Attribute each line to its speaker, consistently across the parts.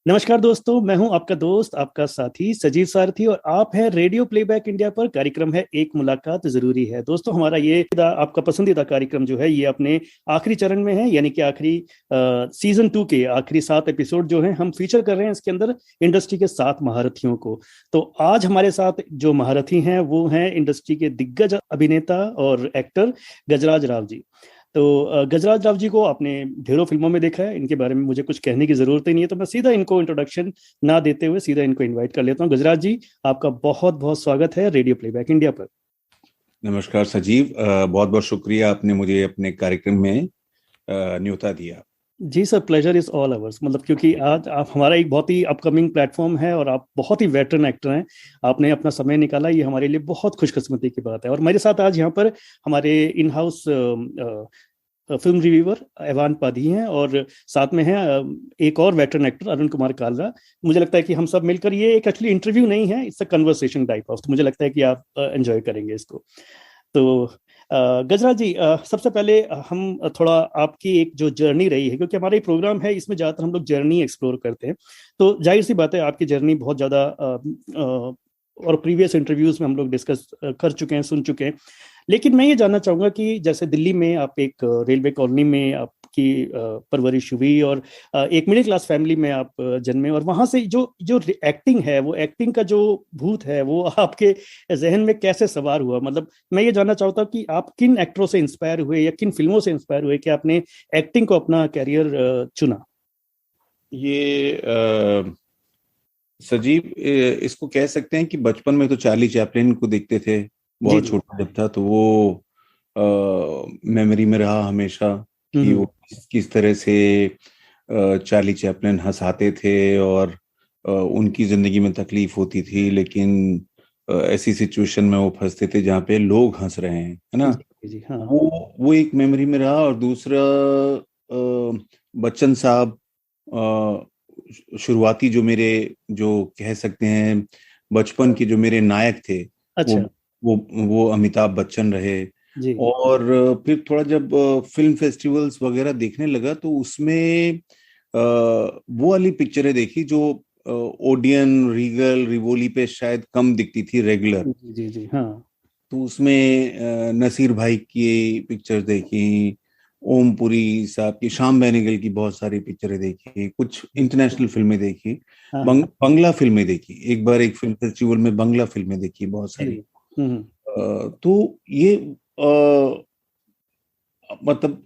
Speaker 1: नमस्कार दोस्तों, मैं हूं आपका दोस्त, आपका साथी सजीव सारथी और आप हैं रेडियो प्लेबैक इंडिया पर। कार्यक्रम है एक मुलाकात जरूरी है। दोस्तों, हमारा ये आपका पसंदीदा कार्यक्रम जो है ये अपने आखिरी चरण में है, यानी कि आखिरी सीजन 2 के आखिरी 7 एपिसोड जो हैं हम फीचर कर रहे हैं इसके अंदर इंडस्ट्री के 7 महारथियों को। तो आज हमारे साथ जो महारथी हैं वो हैं इंडस्ट्री के दिग्गज अभिनेता और एक्टर गजराज राव जी। तो गजराज राव जी को आपने ढेरों फिल्मों में देखा है, इनके बारे में मुझे कुछ कहने की जरूरत ही नहीं है, तो मैं सीधा इनको इंट्रोडक्शन ना देते हुए सीधा इनको इनवाइट कर लेता हूँ। गजराज जी, आपका बहुत बहुत स्वागत है रेडियो प्लेबैक इंडिया पर।
Speaker 2: नमस्कार सजीव, बहुत बहुत शुक्रिया, आपने मुझे अपने कार्यक्रम में न्योता दिया।
Speaker 1: जी sir, pleasure is all ours. मतलब क्योंकि आज आप हमारा एक बहुत ही अपकमिंग प्लेटफॉर्म है और आप बहुत ही वेटरन एक्टर हैं, आपने अपना समय निकाला, ये हमारे लिए बहुत खुशकिस्मती की बात है। और मेरे साथ आज यहाँ पर हमारे in house film reviewer Evan Padhi हैं और साथ में है एक और वेटरन एक्टर अरुण कुमार कालरा। मुझे लगता है कि हम सब मिलकर, ये एक एक्चुअली इंटरव्यू नहीं है, it's a conversation type of, तो मुझे लगता है कि आप एंजॉय करेंगे इसको। तो गजराज जी, सबसे पहले हम थोड़ा आपकी एक जो जर्नी रही है, क्योंकि हमारा ये प्रोग्राम है इसमें ज़्यादातर हम लोग जर्नी एक्सप्लोर करते हैं, तो जाहिर सी बात है आपकी जर्नी बहुत ज़्यादा और प्रीवियस इंटरव्यूज में हम लोग डिस्कस कर चुके हैं, सुन चुके हैं। लेकिन मैं ये जानना चाहूँगा कि जैसे दिल्ली में आप एक रेलवे कॉलोनी में आपकी परवरिश हुई और एक मिडिल क्लास फैमिली में आप जन्मे, और वहाँ से जो जो एक्टिंग है, वो एक्टिंग का जो भूत है वो आपके जहन में कैसे सवार हुआ? मतलब मैं ये जानना चाहता हूँ कि आप किन एक्टरों से इंस्पायर हुए या किन फिल्मों से इंस्पायर हुए कि आपने एक्टिंग को अपना कैरियर चुना?
Speaker 2: ये सजीव, इसको कह सकते हैं कि बचपन में तो चार्ली चैपलिन को देखते थे,
Speaker 1: जी
Speaker 2: बहुत
Speaker 1: जी।
Speaker 2: छोटा जब था, तो वो मेमोरी में रहा हमेशा कि वो किस तरह से चार्ली चैपलिन हंसाते थे और उनकी जिंदगी में तकलीफ होती थी, लेकिन ऐसी सिचुएशन में वो फंसते थे जहाँ पे लोग हंस रहे हैं, है ना।
Speaker 1: जी जी। हाँ।
Speaker 2: वो एक मेमोरी में रहा। और दूसरा, बच्चन साहब, शुरुआती जो मेरे, जो कह सकते हैं बचपन के जो मेरे नायक थे, वो
Speaker 1: अच्छा।
Speaker 2: वो अमिताभ बच्चन रहे।
Speaker 1: जी।
Speaker 2: और फिर थोड़ा जब फिल्म फेस्टिवल्स वगैरह देखने लगा तो उसमें वो वाली पिक्चरें देखी जो ओडियन, रीगल, रिवोली पे शायद कम दिखती थी रेगुलर।
Speaker 1: जी जी जी। हाँ।
Speaker 2: तो उसमें नसीर भाई की पिक्चर देखी, ओम पुरी साहब की, श्याम बेनेगल की बहुत सारी पिक्चरें देखी, कुछ इंटरनेशनल फिल्में देखी,
Speaker 1: हाँ हाँ।
Speaker 2: बंगला फिल्में देखी। एक बार एक फिल्म फेस्टिवल में बंगला फिल्में देखी बहुत
Speaker 1: जी।
Speaker 2: सारी।
Speaker 1: हम्म।
Speaker 2: तो ये मतलब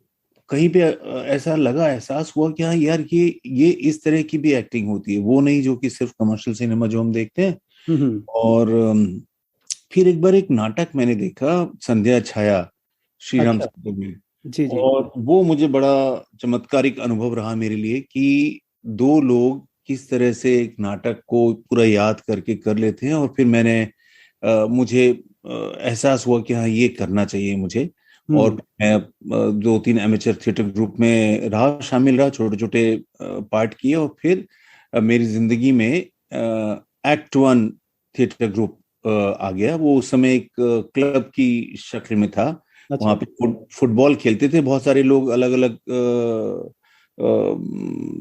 Speaker 2: कहीं पे ऐसा लगा, एहसास हुआ कि हाँ यार, ये इस तरह की भी एक्टिंग होती है, वो नहीं जो कि सिर्फ कमर्शियल सिनेमा जो हम देखते हैं।
Speaker 1: हम्म।
Speaker 2: और फिर एक बार एक नाटक मैंने देखा, संध्या छाया, श्री राम
Speaker 1: अच्छा।
Speaker 2: सागर में।
Speaker 1: जी जी।
Speaker 2: और वो मुझे बड़ा चमत्कारिक अनुभव रहा मेरे लिए कि दो लोग किस तरह से एक नाटक को पूरा याद करके कर लेते हैं। और फिर मुझे एहसास हुआ कि हाँ, ये करना चाहिए मुझे। और
Speaker 1: हम्म।
Speaker 2: मैं 2-3 एमेचर थिएटर ग्रुप में रहा, शामिल रहा, छोटे छोटे पार्ट किए। और फिर मेरी जिंदगी में एक्ट 1 थिएटर ग्रुप आ गया। वो उस समय एक क्लब की शक्ल में था। वहां
Speaker 1: अच्छा।
Speaker 2: पे फुटबॉल खेलते थे बहुत सारे लोग, अलग अलग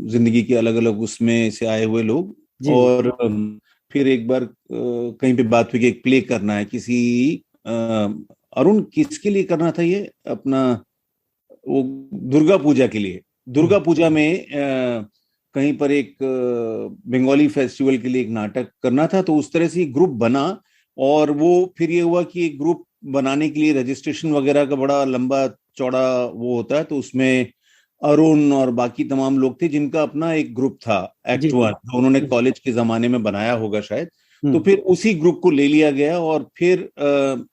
Speaker 2: जिंदगी के अलग अलग उसमें से आए हुए लोग।
Speaker 1: जी जी।
Speaker 2: और फिर एक बार कहीं पे बात हुई कि एक प्ले करना है किसी, अ, अरुण किसके लिए करना था ये अपना, वो दुर्गा पूजा के लिए, दुर्गा पूजा में कहीं पर एक बंगाली फेस्टिवल के लिए एक नाटक करना था। तो उस तरह से ग्रुप बना। और वो फिर ये हुआ कि एक ग्रुप बनाने के लिए रजिस्ट्रेशन वगैरह का बड़ा लंबा चौड़ा वो होता है, तो उसमें अरुण और बाकी तमाम लोग थे जिनका अपना एक ग्रुप था,
Speaker 1: जी जी।
Speaker 2: एक्ट 1, जो उन्होंने
Speaker 1: जी।
Speaker 2: कॉलेज के जमाने में बनाया होगा शायद। तो
Speaker 1: हम्म।
Speaker 2: फिर उसी ग्रुप को ले लिया गया। और फिर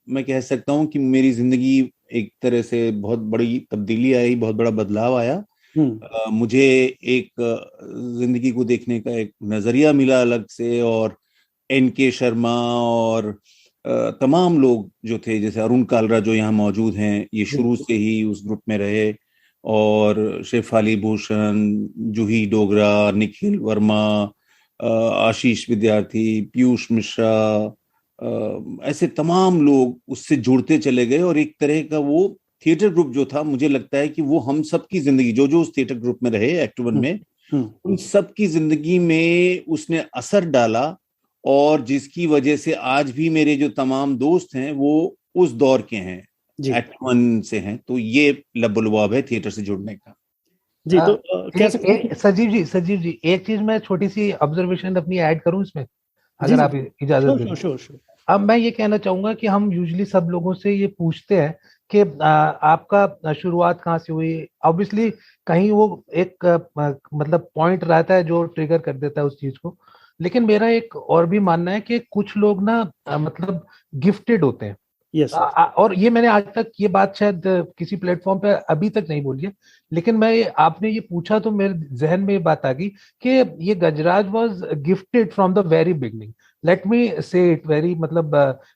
Speaker 2: मैं कह सकता हूँ कि मेरी जिंदगी एक तरह से बहुत बड़ी तब्दीली आई, बहुत बड़ा बदलाव आया।
Speaker 1: हम्म।
Speaker 2: मुझे एक जिंदगी को देखने का एक नजरिया मिला अलग से। और N.K. शर्मा और तमाम लोग जो थे, जैसे अरुण कालरा जो यहाँ मौजूद हैं, ये
Speaker 1: जी।
Speaker 2: शुरू से ही उस ग्रुप में रहे। और शेफाली भूषण, जूही डोगरा, निखिल वर्मा, आशीष विद्यार्थी, पीयूष मिश्रा, ऐसे तमाम लोग उससे जुड़ते चले गए। और एक तरह का वो थिएटर ग्रुप जो था, मुझे लगता है कि वो हम सब की जिंदगी, जो जो उस थिएटर ग्रुप में रहे एक्ट 1
Speaker 1: हम्म।
Speaker 2: में, उन सब की जिंदगी में उसने असर डाला, और जिसकी वजह से आज भी मेरे जो तमाम दोस्त हैं वो उस दौर के हैं, एक्ट वन से हैं। तो ये लबुलवाब है थिएटर से जुड़ने का।
Speaker 1: जी, तो कह सकते हैं
Speaker 3: सजीव जी एक चीज मैं छोटी सी ऑब्जर्वेशन अपनी ऐड करूं इसमें, अगर आप इजाजत दें।
Speaker 1: श्योर।
Speaker 3: अब मैं ये कहना चाहूंगा कि हम यूजुअली सब लोगों से ये पूछते हैं कि आपका शुरुआत कहाँ से हुई। ऑब्वियसली कहीं वो एक मतलब पॉइंट रहता है जो ट्रिगर कर देता है उस चीज को, लेकिन मेरा एक और भी मानना है कि कुछ लोग ना मतलब गिफ्टेड होते हैं।
Speaker 1: yes,
Speaker 3: और ये मैंने आज तक ये बात शायद किसी प्लेटफॉर्म पे अभी तक नहीं बोली है, लेकिन मैं आपने ये पूछा तो मेरे जहन में ये बात आ गई कि ये Gajraj was gifted from the very beginning. Let me say it very मतलब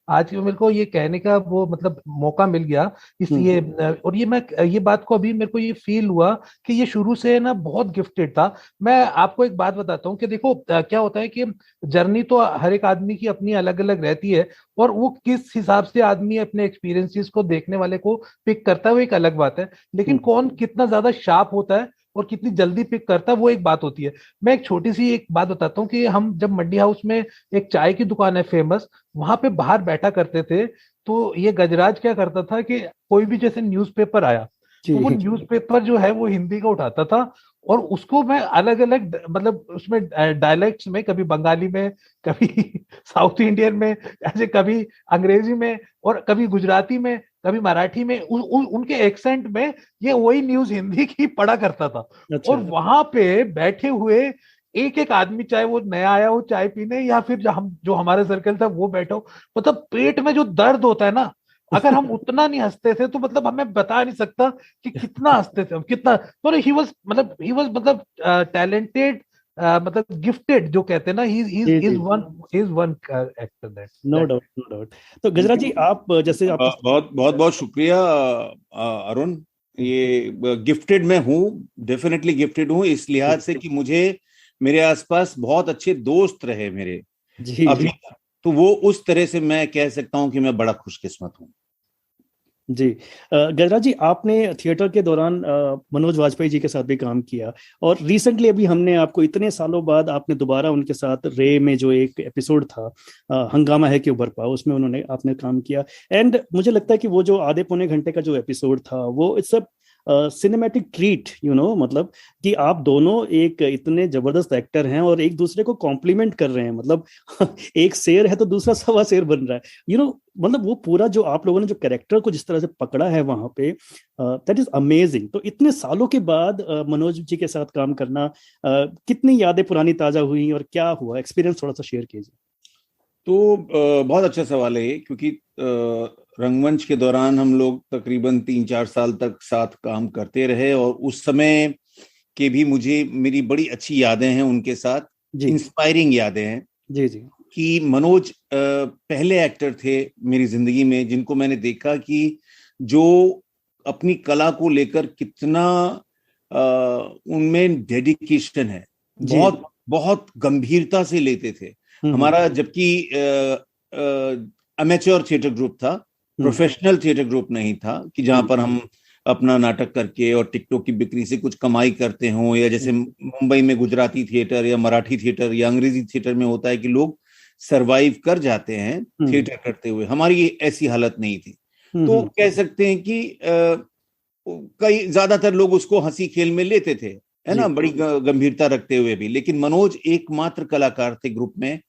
Speaker 3: आज मेरे को ये कहने का वो मतलब मौका मिल गया इसलिए। और ये बात को अभी मेरे को ये फील हुआ कि ये शुरू से ना बहुत गिफ्टेड था। मैं आपको एक बात बताता हूँ कि देखो क्या होता है कि जर्नी तो हर एक आदमी की अपनी अलग अलग रहती है, और वो किस हिसाब से आदमी अपने एक्सपीरियंसेस को देखने वाले को पिक करता है वो एक अलग बात है, लेकिन कौन कितना ज्यादा शार्प होता है और कितनी जल्दी पिक करता है वो एक बात होती है। मैं एक छोटी सी एक बात बताता हूँ कि हम जब मंडी हाउस में एक चाय की दुकान है फेमस, वहां पे बाहर बैठा करते थे, तो ये गजराज क्या करता था कि कोई भी जैसे न्यूज़पेपर आया तो वो न्यूज़पेपर जो है वो हिंदी का उठाता था, और उसको मैं अलग अलग मतलब उसमें डायलेक्ट्स में, कभी बंगाली में, कभी साउथ इंडियन में, ऐसे कभी अंग्रेजी में, और कभी गुजराती में, कभी मराठी में, उनके एक्सेंट में ये वही न्यूज हिंदी की पढ़ा करता था।
Speaker 1: अच्छा।
Speaker 3: और वहां पे बैठे हुए एक एक आदमी, चाहे वो नया आया हो चाय पीने या फिर जो हमारे सर्कल था वो बैठा हो, मतलब पेट में जो दर्द होता है ना, अगर हम उतना नहीं हंसते थे तो मतलब हमें बता नहीं सकता कि कितना हंसते थे हम, कितना। तो ही वाज मतलब टैलेंटेड, मतलब गिफ्टेड जो कहते हैं ना, he is one actor that.
Speaker 1: No doubt. तो गजराज जी आप जैसे आप
Speaker 2: बहुत बहुत बहुत शुक्रिया अरुण। ये गिफ्टेड मैं हूँ, डेफिनेटली गिफ्टेड हूँ, इस लिहाज से कि मुझे मेरे आसपास बहुत अच्छे दोस्त रहे मेरे अभी, तो वो उस तरह से मैं कह सकता हूँ कि मैं बड़ा खुशकिस्मत हूँ।
Speaker 1: जी, गजराज जी आपने थिएटर के दौरान मनोज वाजपेयी जी के साथ भी काम किया, और रिसेंटली अभी हमने आपको इतने सालों बाद आपने दोबारा उनके साथ रे में जो एक एपिसोड था हंगामा है कि उभर पाओ, उसमें आपने काम किया। एंड मुझे लगता है कि वो जो आधे पौने घंटे का जो एपिसोड था वो इट्स अ सिनेमैटिक ट्रीट, मतलब कि आप दोनों एक इतने जबरदस्त एक्टर हैं और एक दूसरे को कॉम्प्लीमेंट कर रहे हैं, मतलब एक शेर है तो दूसरा सवा शेर बन रहा है, मतलब वो पूरा जो आप लोगों ने जो कैरेक्टर को जिस तरह से पकड़ा है वहां पे, दैट इज अमेजिंग। तो इतने सालों के बाद मनोज जी के साथ काम करना, कितनी यादें पुरानी ताजा हुई और क्या हुआ एक्सपीरियंस, थोड़ा सा शेयर कीजिए।
Speaker 2: तो बहुत अच्छा सवाल है, क्योंकि रंगमंच के दौरान हम लोग तकरीबन 3-4 साल तक साथ काम करते रहे, और उस समय के भी मेरी बड़ी अच्छी यादें हैं उनके साथ, इंस्पायरिंग यादें हैं।
Speaker 1: जी
Speaker 2: कि मनोज पहले एक्टर थे मेरी जिंदगी में जिनको मैंने देखा कि जो अपनी कला को लेकर कितना उनमें डेडिकेशन है, बहुत बहुत गंभीरता से लेते थे। हमारा जबकि अमेच्योर थिएटर ग्रुप था, प्रोफेशनल थिएटर ग्रुप नहीं था कि जहां पर हम अपना नाटक करके और टिकटों की बिक्री से कुछ कमाई करते हों, या जैसे मुंबई में गुजराती थिएटर या मराठी थिएटर या अंग्रेजी थिएटर में होता है कि लोग सरवाइव कर जाते हैं थिएटर करते हुए। हमारी ऐसी हालत नहीं थी। तो कह सकते हैं कि कई ज्यादातर लोग उसको हंसी खेल में लेते थे, है ना, बड़ी गंभीरता रखते हुए भी। लेकिन मनोज एकमात्र कलाकार थे ग्रुप में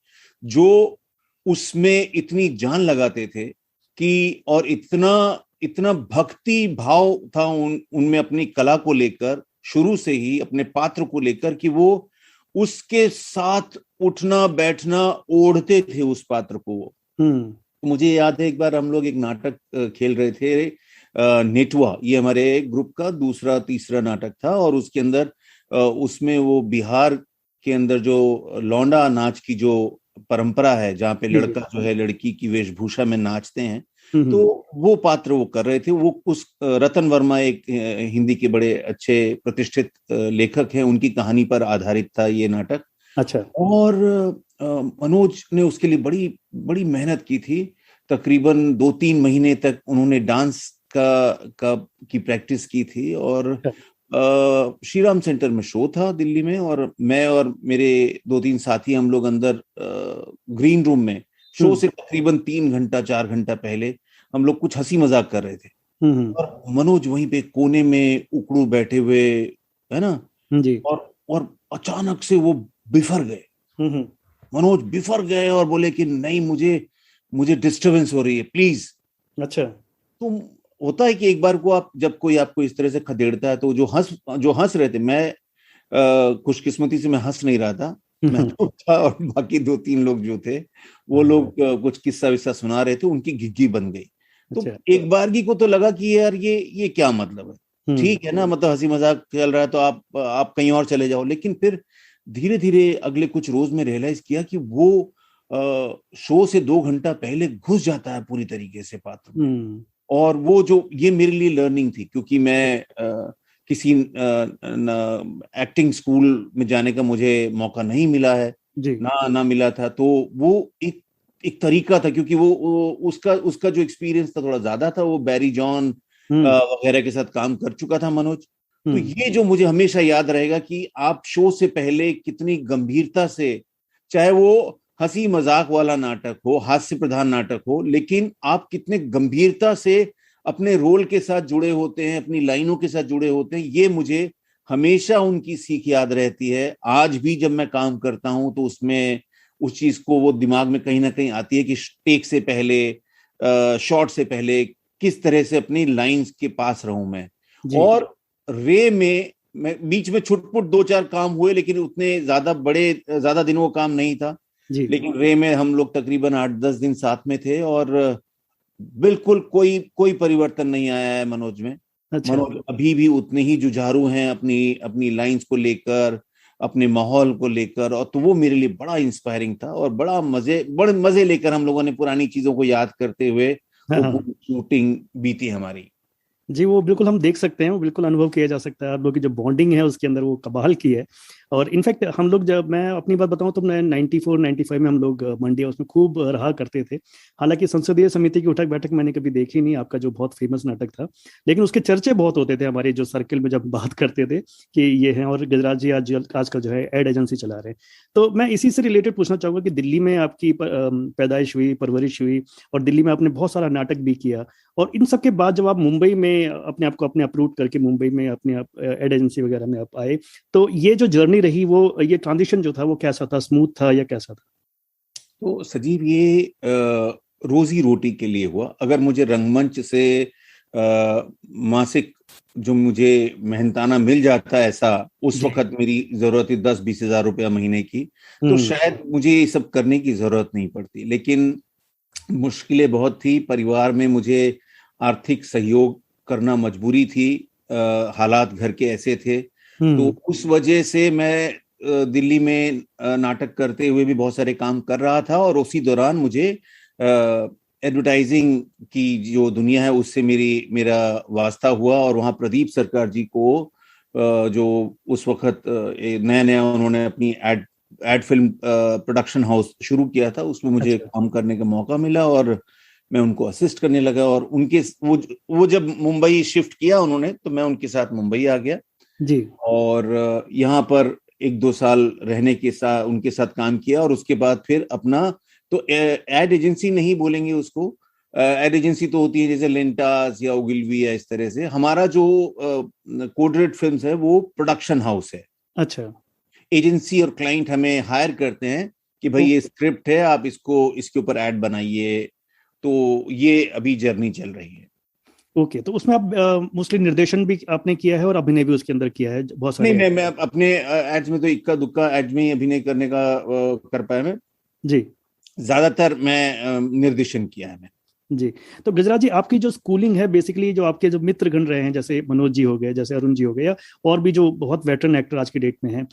Speaker 2: जो उसमें इतनी जान लगाते थे कि, और इतना भक्ति भाव था उनमें अपनी कला को लेकर, शुरू से ही अपने पात्र को लेकर, कि वो उसके साथ उठना बैठना ओढ़ते थे उस पात्र को। तो मुझे याद है एक बार हम लोग एक नाटक खेल रहे थे, नेटवा, ये हमारे ग्रुप का दूसरा तीसरा नाटक था, और उसके अंदर उसमें वो बिहार के अंदर जो लौंडा नाच की जो परंपरा है, जहाँ पे लड़का जो है लड़की की वेशभूषा में नाचते हैं, तो वो पात्र वो कर रहे थे। वो उस रतन वर्मा एक हिंदी के बड़े अच्छे प्रतिष्ठित लेखक हैं, उनकी कहानी पर आधारित था ये नाटक।
Speaker 1: अच्छा।
Speaker 2: और मनोज ने उसके लिए बड़ी बड़ी मेहनत की थी। तकरीबन 2-3 महीने तक उन्होंने डांस की प्रैक्टिस की थी, और श्री राम सेंटर में शो था दिल्ली में, और मैं और मेरे 2-3 साथी हम लोग अंदर ग्रीन रूम में शो से तकरीबन 3 घंटा 4 घंटा पहले हम लोग कुछ हंसी मजाक कर रहे थे, और मनोज वहीं पे कोने में उकड़ू बैठे हुए, है ना
Speaker 1: जी।
Speaker 2: और अचानक से वो बिफर गए, मनोज बिफर गए और बोले कि नहीं, मुझे डिस्टरबेंस हो रही है, प्लीज।
Speaker 1: अच्छा।
Speaker 2: तो होता है कि एक बार को आप जब कोई आपको इस तरह से खदेड़ता है, तो जो हंस रहे थे, मैं खुशकिस्मती से मैं हंस नहीं रहा था, मैं तो था, और बाकी 2-3 लोग जो थे वो लोग कुछ किस्सा विस्सा सुना रहे थे, उनकी घिघी बन गई। तो एक बारगी को तो लगा कि यार ये क्या मतलब है, ठीक है ना, मतलब हंसी मजाक चल रहा है तो आप कहीं और चले जाओ। लेकिन फिर धीरे धीरे अगले कुछ रोज में रियलाइज किया कि वो शो से 2 घंटा पहले घुस जाता है पूरी तरीके से पात्र में। और वो जो ये मेरे लिए लर्निंग थी, क्योंकि मैं किसी एक्टिंग स्कूल में जाने का मुझे मौका नहीं मिला है, ना मिला था, तो वो एक तरीका था, क्योंकि वो उसका जो एक्सपीरियंस था थोड़ा ज्यादा था, वो बैरी जॉन वगैरह के साथ काम कर चुका था मनोज। तो ये जो मुझे हमेशा याद रहेगा कि आप शो से पहले कितनी गंभीरता से, चाहे वो हंसी मजाक वाला नाटक हो, हास्य प्रधान नाटक हो, लेकिन आप कितने गंभीरता से अपने रोल के साथ जुड़े होते हैं, अपनी लाइनों के साथ जुड़े होते हैं। ये मुझे हमेशा उनकी सीख याद रहती है। आज भी जब मैं काम करता हूं तो उसमें उस चीज को वो दिमाग में कहीं ना कहीं आती है कि टेक से पहले, शॉट से पहले किस तरह से अपनी लाइंस के पास रहूं मैं। और रे में मैं बीच में छुटपुट 2-4 काम हुए, लेकिन उतने ज्यादा दिनों का काम नहीं था। लेकिन रे में हम लोग तकरीबन 8-10 दिन साथ में थे, और बिल्कुल कोई परिवर्तन नहीं आया है मनोज में। अच्छा। मनोज अभी भी उतने ही जुझारू हैं अपनी लाइंस को लेकर, अपने माहौल को लेकर। और तो वो मेरे लिए बड़ा इंस्पायरिंग था, और बड़े मजे लेकर हम लोगों ने पुरानी चीजों को याद करते हुए वो पूरी शूटिंग बीती हमारी।
Speaker 1: जी, वो बिल्कुल हम देख सकते हैं, वो बिल्कुल अनुभव किया जा सकता है। आप लोग की जो बॉन्डिंग है उसके अंदर वो कमाल की है। और इनफैक्ट हम लोग, जब मैं अपनी बात बताऊं तो मैं 94-95 में हम लोग मंडी हाउस में खूब रहा करते थे। हालांकि संसदीय समिति की उठक बैठक मैंने कभी देखी नहीं, आपका जो बहुत फेमस नाटक था, लेकिन उसके चर्चे बहुत होते थे हमारे जो सर्किल में, जब बात करते थे कि ये है। और गजराज जी आज का जो है एड एजेंसी चला रहे हैं। तो मैं इसी से रिलेटेड पूछना चाहूंगा कि दिल्ली में आपकी पैदाइश हुई, परवरिश हुई, और दिल्ली में आपने बहुत सारा नाटक भी किया, और इन सब के बाद जब आप मुंबई में अपने आप को अप्रूव करके मुंबई में अपने एड एजेंसी वगैरह में आप आए, तो ये जो जर्नी रही, वो ये ट्रांजिशन जो था वो कैसा था, स्मूथ था या कैसा था?
Speaker 2: तो सजीव, ये रोजी रोटी के लिए हुआ। अगर मुझे रंगमंच से मासिक जो मुझे मेहनताना मिल जाता ऐसा, उस वक्त मेरी जरूरत थी 10-20 हजार रुपया महीने की, तो शायद मुझे ये सब करने की जरूरत नहीं पड़ती। लेकिन मुश्किलें बहुत थी, परिवार में मुझे आर्थिक सहयोग करना मजबूरी थी, हालात घर के ऐसे थे। तो उस वजह से मैं दिल्ली में नाटक करते हुए भी बहुत सारे काम कर रहा था, और उसी दौरान मुझे एडवर्टाइजिंग की जो दुनिया है उससे मेरा वास्ता हुआ। और वहाँ प्रदीप सरकार जी को, जो उस वक्त नया उन्होंने अपनी एड फिल्म प्रोडक्शन हाउस शुरू किया था, उसमें मुझे काम करने का मौका मिला, और मैं उनको असिस्ट करने लगा। और उनके वो जब मुंबई शिफ्ट किया उन्होंने, तो मैं उनके साथ मुंबई आ गया
Speaker 1: जी।
Speaker 2: और यहाँ पर 1-2 साल रहने के साथ उनके साथ काम किया। और उसके बाद फिर अपना, तो एड एजेंसी नहीं बोलेंगे उसको, एड एजेंसी तो होती है जैसे लेंटास या ओगिलवी या इस तरह से। हमारा जो कोडरेड फिल्म्स है वो प्रोडक्शन हाउस है।
Speaker 1: अच्छा।
Speaker 2: एजेंसी और क्लाइंट हमें हायर करते हैं कि भाई ये स्क्रिप्ट है, आप इसके ऊपर एड बनाइए। तो ये अभी जर्नी चल रही है।
Speaker 1: ओके, तो उसमें आप मोस्टली निर्देशन भी आपने किया है और अभिनय भी उसके अंदर किया है बहुत सारे?
Speaker 2: नहीं, मैं अपने एड्स में तो इक्का दुक्का एड्स में ही अभिनय करने का कर पाया मैं
Speaker 1: जी।
Speaker 2: ज्यादातर मैं निर्देशन किया है मैं
Speaker 1: जी। तो गजराज जी, आपकी जो स्कूलिंग है, बेसिकली जो आपके जो मित्रगण रहे हैं, जैसे मनोज जी हो गए, जैसे अरुण जी हो गए, या और भी जो बहुत वेटरन एक्टर आज की डेट में हैं,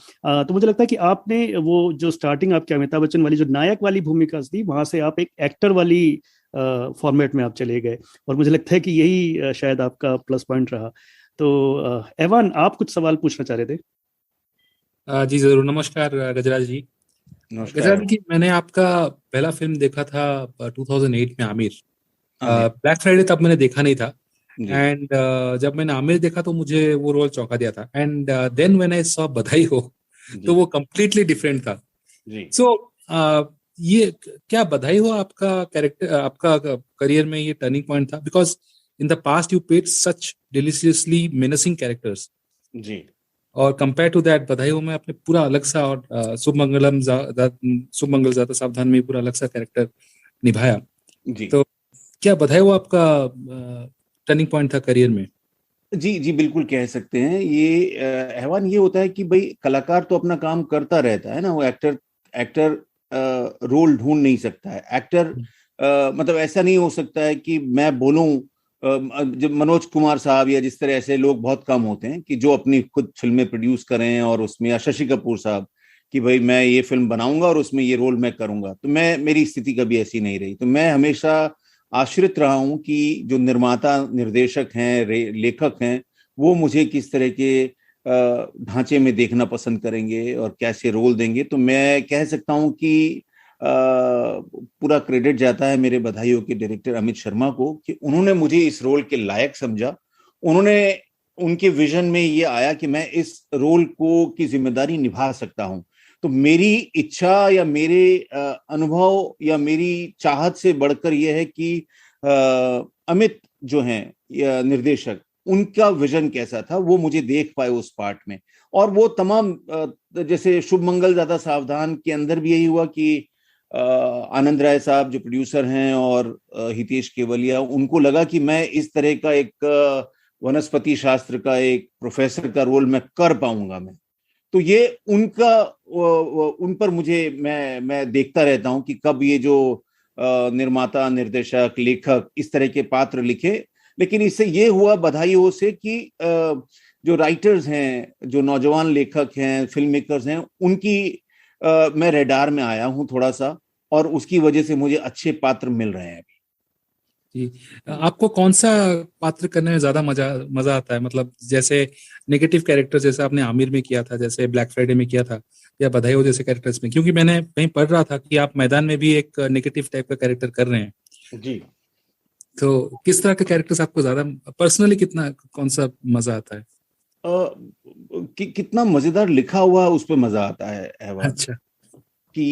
Speaker 1: तो मुझे लगता है कि आपने वो जो स्टार्टिंग आपकी अमिताभ बच्चन वाली जो नायक वाली भूमिका थी, वहां से आप एक एक्टर वाली फॉर्मेट में आप चले गए, और मुझे लगता है कि यही शायद आपका प्लस पॉइंट रहा। तो एवान, आप कुछ सवाल पूछना चाह रहे थे?
Speaker 4: जी जरूर। नमस्कार गजराज जी। गजराज जी, मैंने आपका पहला फिल्म देखा था 2008 में, आमिर। ब्लैक फ्राइडे तब मैंने देखा नहीं था, एंड जब मैंने आमिर देखा तो मुझे वो रोल चौंका दिया था, and then when I saw Badhaai Ho तो वो कम्प्लीटली डिफरेंट था। सो ये क्या बधाई हो आपका कैरेक्टर, आपका करियर में ये टर्निंग पॉइंट था? Because in the past you played such deliciously menacing characters जी, और कंपेयर टू दैट बधाई हो में आपने पूरा अलग सा, और शुभमंगलम शुभमंगल ज़्यादा सावधान में पूरा अलग सा कैरेक्टर निभाया जी। तो क्या बधाई हो आपका टर्निंग पॉइंट था करियर में?
Speaker 2: जी जी बिल्कुल कह सकते हैं। ये अहवान ये होता है कि भाई कलाकार तो अपना काम करता रहता है ना, वो एक्टर रोल ढूंढ नहीं सकता है। एक्टर मतलब ऐसा नहीं हो सकता है कि मैं बोलूं, जब मनोज कुमार साहब या जिस तरह ऐसे लोग बहुत कम होते हैं कि जो अपनी खुद फिल्में प्रोड्यूस करें और उसमें, या शशि कपूर साहब कि भाई मैं ये फिल्म बनाऊंगा और उसमें ये रोल मैं करूंगा। तो मेरी स्थिति कभी ऐसी नहीं रही। तो मैं हमेशा आश्रित रहा हूं कि जो निर्माता, निर्देशक हैं, लेखक हैं, वो मुझे किस तरह के ढांचे में देखना पसंद करेंगे और कैसे रोल देंगे। तो मैं कह सकता हूं कि पूरा क्रेडिट जाता है मेरे बधाइयों के डायरेक्टर अमित शर्मा को कि उन्होंने मुझे इस रोल के लायक समझा। उनके विजन में ये आया कि मैं इस रोल की जिम्मेदारी निभा सकता हूं। तो मेरी इच्छा या मेरे अनुभव या मेरी चाहत से बढ़कर यह है कि अमित जो हैं निर्देशक, उनका विजन कैसा था वो मुझे देख पाए उस पार्ट में। और वो तमाम जैसे शुभमंगल ज़्यादा सावधान के अंदर भी यही हुआ कि आनंद राय साहब जो प्रोड्यूसर हैं और हितेश केवलिया, उनको लगा कि मैं इस तरह का एक वनस्पति शास्त्र का एक प्रोफेसर का रोल मैं कर पाऊंगा। मैं तो ये उन पर मुझे मैं देखता रहता हूं कि कब ये जो निर्माता, निर्देशक, लेखक इस तरह के पात्र लिखे। लेकिन इससे ये हुआ बधाई हो से कि जो राइटर्स हैं, जो नौजवान लेखक हैं, फिल्म मेकर्स हैं, उनकी मैं रेडार में आया हूं थोड़ा सा, और उसकी वजह से मुझे अच्छे पात्र मिल रहे हैं
Speaker 4: जी। आपको कौन सा पात्र करने में ज्यादा मजा आता है? मतलब जैसे नेगेटिव कैरेक्टर जैसे आपने आमिर में किया था, जैसे ब्लैक फ्राइडे में किया था, या बधाई हो जैसे कैरेक्टर्स में? क्योंकि मैंने कहीं पढ़ रहा था कि आप मैदान में भी एक नेगेटिव टाइप का कैरेक्टर कर रहे हैं जी। तो किस तरह के कैरेक्टर्स आपको ज्यादा पर्सनली कौन सा मजा आता है?
Speaker 2: कितना मजेदार लिखा हुआ उस पर मजा आता है।
Speaker 4: अच्छा।
Speaker 2: कि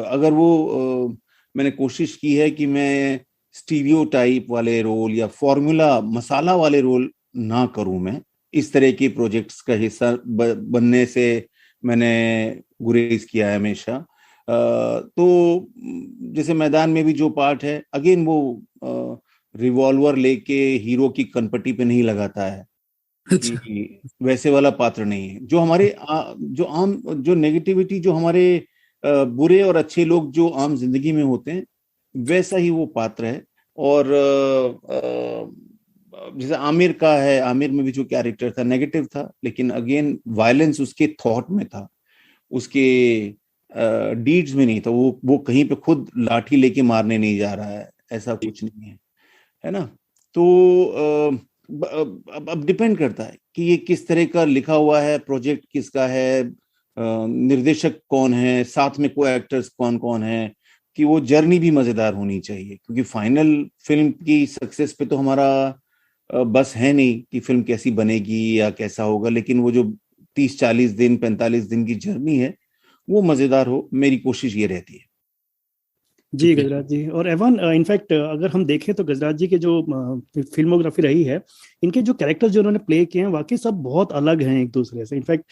Speaker 2: अगर वो मैंने कोशिश की है कि मैं स्टीरियोटाइप वाले रोल या फॉर्मूला मसाला वाले रोल ना करूं। मैं इस तरह के प्रोजेक्ट्स का हिस्सा बनने से मैंने गुरेज किया है हमेशा। तो जैसे मैदान में भी जो पार्ट है, अगेन वो रिवॉल्वर लेके हीरो की कनपट्टी पे नहीं लगाता है। कि वैसे वाला पात्र नहीं है। जो हमारे जो नेगेटिविटी, जो हमारे बुरे और अच्छे लोग जो आम जिंदगी में होते हैं, वैसा ही वो पात्र है। और जैसे आमिर का है, आमिर में भी जो कैरेक्टर था नेगेटिव था, लेकिन अगेन वायलेंस उसके थॉट में था, उसके डीड्स में नहीं था। वो कहीं पे खुद लाठी लेके मारने नहीं जा रहा है, ऐसा कुछ नहीं है ना। तो अब डिपेंड करता है कि ये किस तरह का लिखा हुआ है, प्रोजेक्ट किसका है, निर्देशक कौन है, साथ में को एक्टर्स कौन कौन है, कि वो जर्नी भी मजेदार होनी चाहिए। क्योंकि फाइनल फिल्म की सक्सेस पे तो हमारा बस है नहीं कि फिल्म कैसी बनेगी या कैसा होगा, लेकिन वो जो 30-40 दिन 45 दिन की जर्नी है वो मजेदार हो, मेरी कोशिश ये रहती है।
Speaker 1: जी गजराज जी। और एवन इनफैक्ट अगर हम देखें तो गजराज जी के जो फिल्मोग्राफी रही है, इनके जो कैरेक्टर्स जो उन्होंने प्ले किए हैं वाकई सब बहुत अलग हैं एक दूसरे से। इनफैक्ट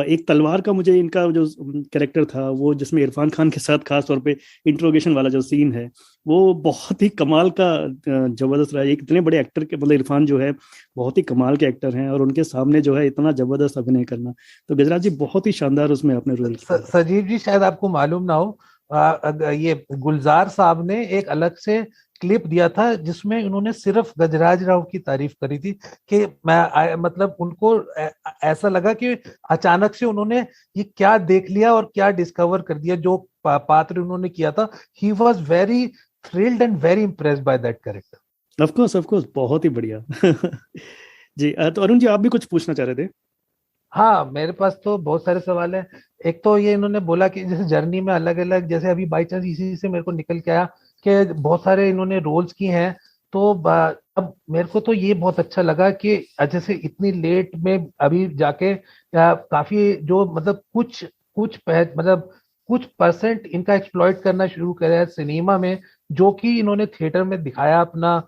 Speaker 1: एक तलवार का मुझे इनका जो कैरेक्टर था, वो जिसमें इरफान खान के साथ खास तौर पे इंट्रोगेशन वाला जो सीन है, वो बहुत ही कमाल का जबरदस्त रहा है। एक इतने बड़े एक्टर के, मतलब इरफान जो है बहुत ही कमाल के एक्टर हैं, और उनके सामने जो है इतना जबरदस्त अभिनय करना, तो गजराज जी बहुत ही शानदार उसमें अपने रोल किया।
Speaker 3: सजीव जी, शायद आपको मालूम ना हो, ये गुलजार साहब ने एक अलग से क्लिप दिया था जिसमें उन्होंने सिर्फ गजराज राव की तारीफ करी थी कि मतलब उनको ऐसा लगा कि अचानक से उन्होंने ये क्या देख लिया और क्या डिस्कवर कर दिया जो पात्र उन्होंने किया था। He was very thrilled and very impressed by that character.
Speaker 1: Of course बहुत ही बढ़िया। जी तो अरुण जी, आप भी कुछ पूछना चाह रहे थे?
Speaker 3: हाँ, मेरे पास तो बहुत सारे सवाल हैं। एक तो ये इन्होंने बोला कि जैसे जर्नी में अलग अलग, जैसे अभी बाई चांस इसी से मेरे को निकल के आया कि बहुत सारे इन्होंने रोल्स की हैं तो अब मेरे को तो ये बहुत अच्छा लगा कि जैसे इतनी लेट में अभी जाके काफी जो मतलब मतलब कुछ परसेंट इनका एक्सप्लॉइट करना शुरू करे सिनेमा में, जो कि इन्होंने थिएटर में दिखाया अपना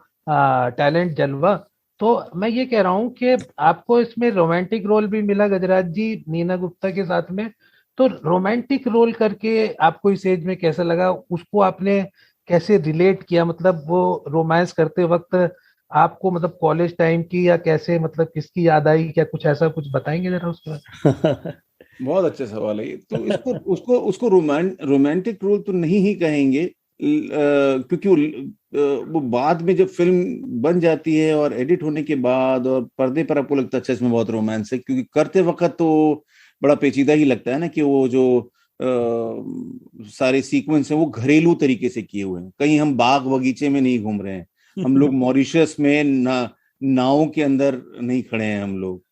Speaker 3: टैलेंट जलवा। तो मैं ये कह रहा हूँ कि आपको इसमें रोमांटिक रोल भी मिला गजराज जी नीना गुप्ता के साथ में। तो रोमांटिक रोल करके आपको इस एज में कैसा लगा, उसको आपने कैसे रिलेट किया, मतलब वो रोमांस करते वक्त आपको मतलब कॉलेज टाइम की या कैसे मतलब किसकी याद आई, क्या कुछ ऐसा कुछ बताएंगे जरा उसके बाद?
Speaker 2: बहुत अच्छा सवाल है ये। तो इसको उसको उसको रोमांटिक रोल तो नहीं ही कहेंगे, क्योंकि वो बाद में जब फिल्म बन जाती है और एडिट होने के बाद और पर्दे पर आपको लगता है अच्छा इसमें बहुत रोमांस है, क्योंकि करते वक्त तो बड़ा पेचीदा ही लगता है ना कि वो जो सारे सीक्वेंस हैं वो घरेलू तरीके से किए हुए हैं, कहीं हम बाग बगीचे में नहीं घूम रहे हैं, हम लोग मॉरिशस में नावों के अंदर नहीं खड़े हैं, हम लोग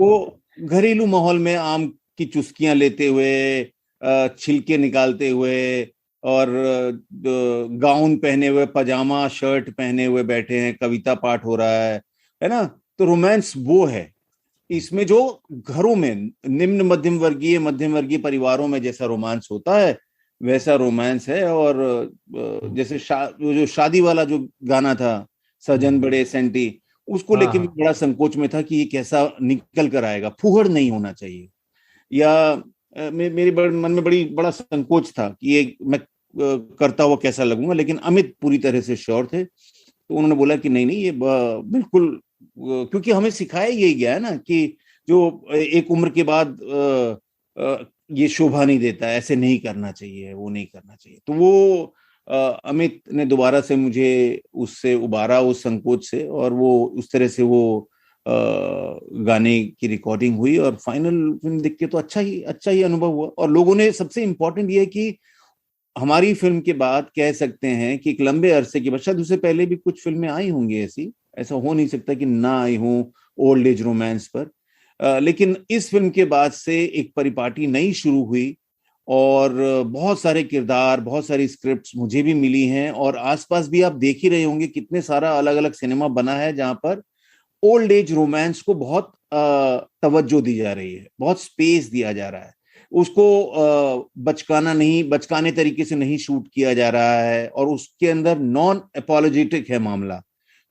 Speaker 2: वो घरेलू माहौल में आम की चुस्कियां लेते हुए, छिलके निकालते हुए, और गाउन पहने हुए, पजामा शर्ट पहने हुए बैठे हैं, कविता पाठ हो रहा है ना। तो रोमांस वो है इसमें जो घरों में निम्न मध्यम वर्गीय परिवारों में जैसा रोमांस होता है वैसा रोमांस है। और जैसे जो शादी वाला जो गाना था सजन बड़े सेंटी, उसको लेके भी बड़ा संकोच में था कि ये कैसा निकल कर आएगा, फूहड़ नहीं होना चाहिए, या मेरे मन में बड़ा संकोच था कि ये मैं करता हुआ कैसा लगूंगा। लेकिन अमित पूरी तरह से श्योर थे, तो उन्होंने बोला कि नहीं ये बिल्कुल, क्योंकि हमें सिखाया यही गया है ना कि जो एक उम्र के बाद ये शोभा नहीं देता, ऐसे नहीं करना चाहिए, वो नहीं करना चाहिए। तो वो अमित ने दोबारा से मुझे उससे उबारा, उस संकोच से, और वो उस तरह से वो गाने की रिकॉर्डिंग हुई और फाइनल फिल्म देख के तो अच्छा ही अनुभव हुआ। और लोगों ने, सबसे इम्पोर्टेंट ये है कि हमारी फिल्म के बाद कह सकते हैं कि एक लंबे अरसे के बाद, शायद उससे पहले भी कुछ फिल्में आई होंगी ऐसी, ऐसा हो नहीं सकता कि ना आई हों ओल्ड एज रोमांस पर, लेकिन इस फिल्म के बाद से एक परिपाटी नई शुरू हुई और बहुत सारे किरदार, बहुत सारी स्क्रिप्ट्स मुझे भी मिली हैं, और आसपास भी आप देख ही रहे होंगे कितने सारा अलग अलग सिनेमा बना है जहां पर ओल्ड एज रोमांस को बहुत तवज्जो दी जा रही है, बहुत स्पेस दिया जा रहा है, उसको बचकाने तरीके से नहीं शूट किया जा रहा है, और उसके अंदर नॉन एपोलॉजेटिक है मामला।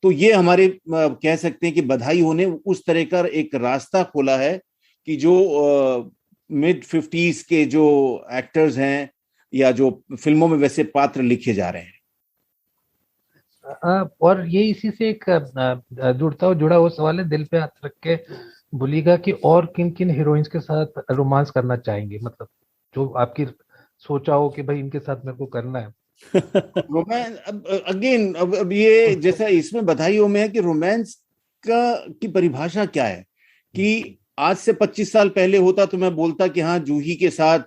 Speaker 2: तो ये हमारे कह सकते हैं कि बधाई होने उस तरह का एक रास्ता खोला है कि जो मिड 50s के जो एक्टर्स हैं या जो फिल्मों में वैसे पात्र लिखे जा रहे हैं।
Speaker 3: और ये इसी से एक जुड़ा हुआ सवाल है, दिल पे हाथ रख के बोलिएगा कि और किन किन हीरोइंस के साथ रोमांस करना चाहेंगे, मतलब जो आपकी सोचा हो कि भाई इनके साथ मेरे को करना है।
Speaker 2: रोमांस अब ये जैसा इसमें बधाइयों में है कि रोमांस की परिभाषा क्या है, कि आज से 25 साल पहले होता तो मैं बोलता कि हाँ जूही के साथ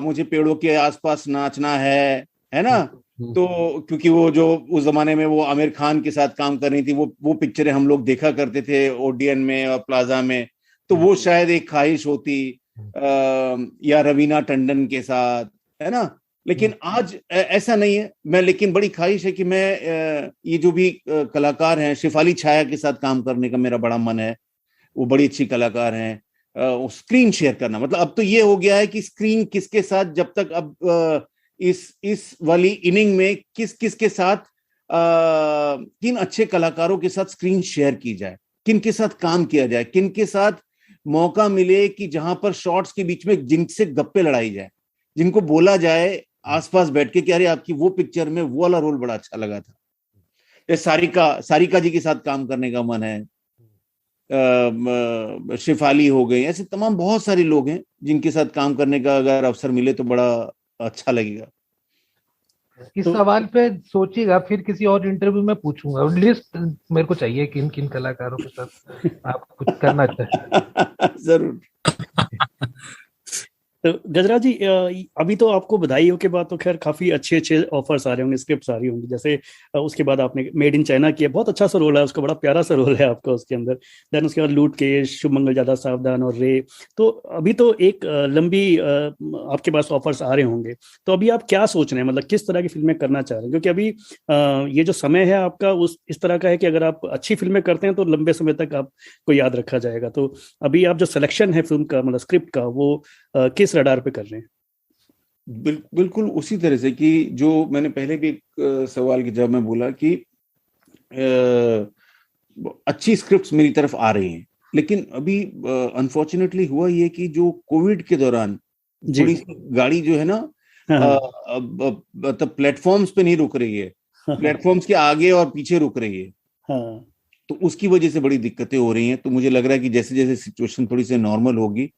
Speaker 2: मुझे पेड़ों के आसपास नाचना है ना। तो क्योंकि वो जो उस जमाने में वो आमिर खान के साथ काम कर रही थी, वो पिक्चरें हम लोग देखा करते थे ओडियन में और प्लाजा में, तो वो शायद एक ख्वाहिश होती, या रवीना टंडन के साथ, है ना। लेकिन आज ऐसा नहीं है। मैं, लेकिन बड़ी ख्वाहिश है कि मैं ये जो भी कलाकार हैं, शिफाली छाया के साथ काम करने का मेरा बड़ा मन है, वो बड़ी अच्छी कलाकार हैं। स्क्रीन शेयर करना, मतलब अब तो ये हो गया है कि स्क्रीन किसके साथ, जब तक अब इस वाली इनिंग में किस के साथ किन अच्छे कलाकारों के साथ स्क्रीन शेयर की जाए, किन के साथ काम किया जाए, किन के साथ मौका मिले कि जहां पर शॉट्स के बीच में जिनसे गप्पे लड़ाई जाए, जिनको बोला जाए आसपास बैठ के कि अरे आपकी वो पिक्चर में वो वाला रोल बड़ा अच्छा लगा था। ये सारिका जी के साथ काम करने का मन है, शिफाली हो गई, ऐसे तमाम बहुत सारे लोग हैं जिनके साथ काम करने का अगर अवसर मिले तो बड़ा अच्छा लगेगा।
Speaker 3: इस सवाल पे सोचिएगा, फिर किसी और इंटरव्यू में पूछूंगा। लिस्ट मेरे को चाहिए किन किन कलाकारों के साथ आप कुछ करना चाहते।
Speaker 2: जरूर।
Speaker 1: तो गजराज जी, अभी तो आपको बधाइयों के बाद तो खैर काफी अच्छे अच्छे ऑफर्स आ रहे होंगे, स्क्रिप्ट्स आ रही होंगी, जैसे उसके बाद आपने मेड इन चाइना किया, बहुत अच्छा सा रोल है उसका, बड़ा प्यारा सा रोल है आपका उसके अंदर। देन उसके बाद लूट केस, शुभ मंगल ज्यादा सावधान और रे। तो अभी तो एक लंबी आपके पास ऑफर्स आ रहे होंगे। तो अभी आप क्या सोच रहे हैं, मतलब किस तरह की फिल्में करना चाह रहे हैं? क्योंकि अभी ये जो समय है आपका उस इस तरह का है कि अगर आप अच्छी फिल्में करते हैं तो लंबे समय तक आपको याद रखा जाएगा। तो अभी आप जो सिलेक्शन है फिल्म का, मतलब स्क्रिप्ट का, वो किस रडार पे कर रहे हैं?
Speaker 2: बिल्कुल उसी तरह से कि जो मैंने पहले भी एक सवाल के जवाब में बोला कि अच्छी स्क्रिप्ट्स मेरी तरफ आ रही हैं, लेकिन अभी अनफॉर्चुनेटली हुआ ये कि जो कोविड के दौरान थोड़ी सी गाड़ी जो है ना, मतलब प्लेटफॉर्म्स पे नहीं रुक रही है, प्लेटफॉर्म्स के आगे और पीछे रुक रही है।
Speaker 1: हाँ।
Speaker 2: तो उसकी वजह से बड़ी दिक्कतें हो रही हैं। तो मुझे लग रहा है कि जैसे जैसे सिचुएशन थोड़ी सी नॉर्मल होगी,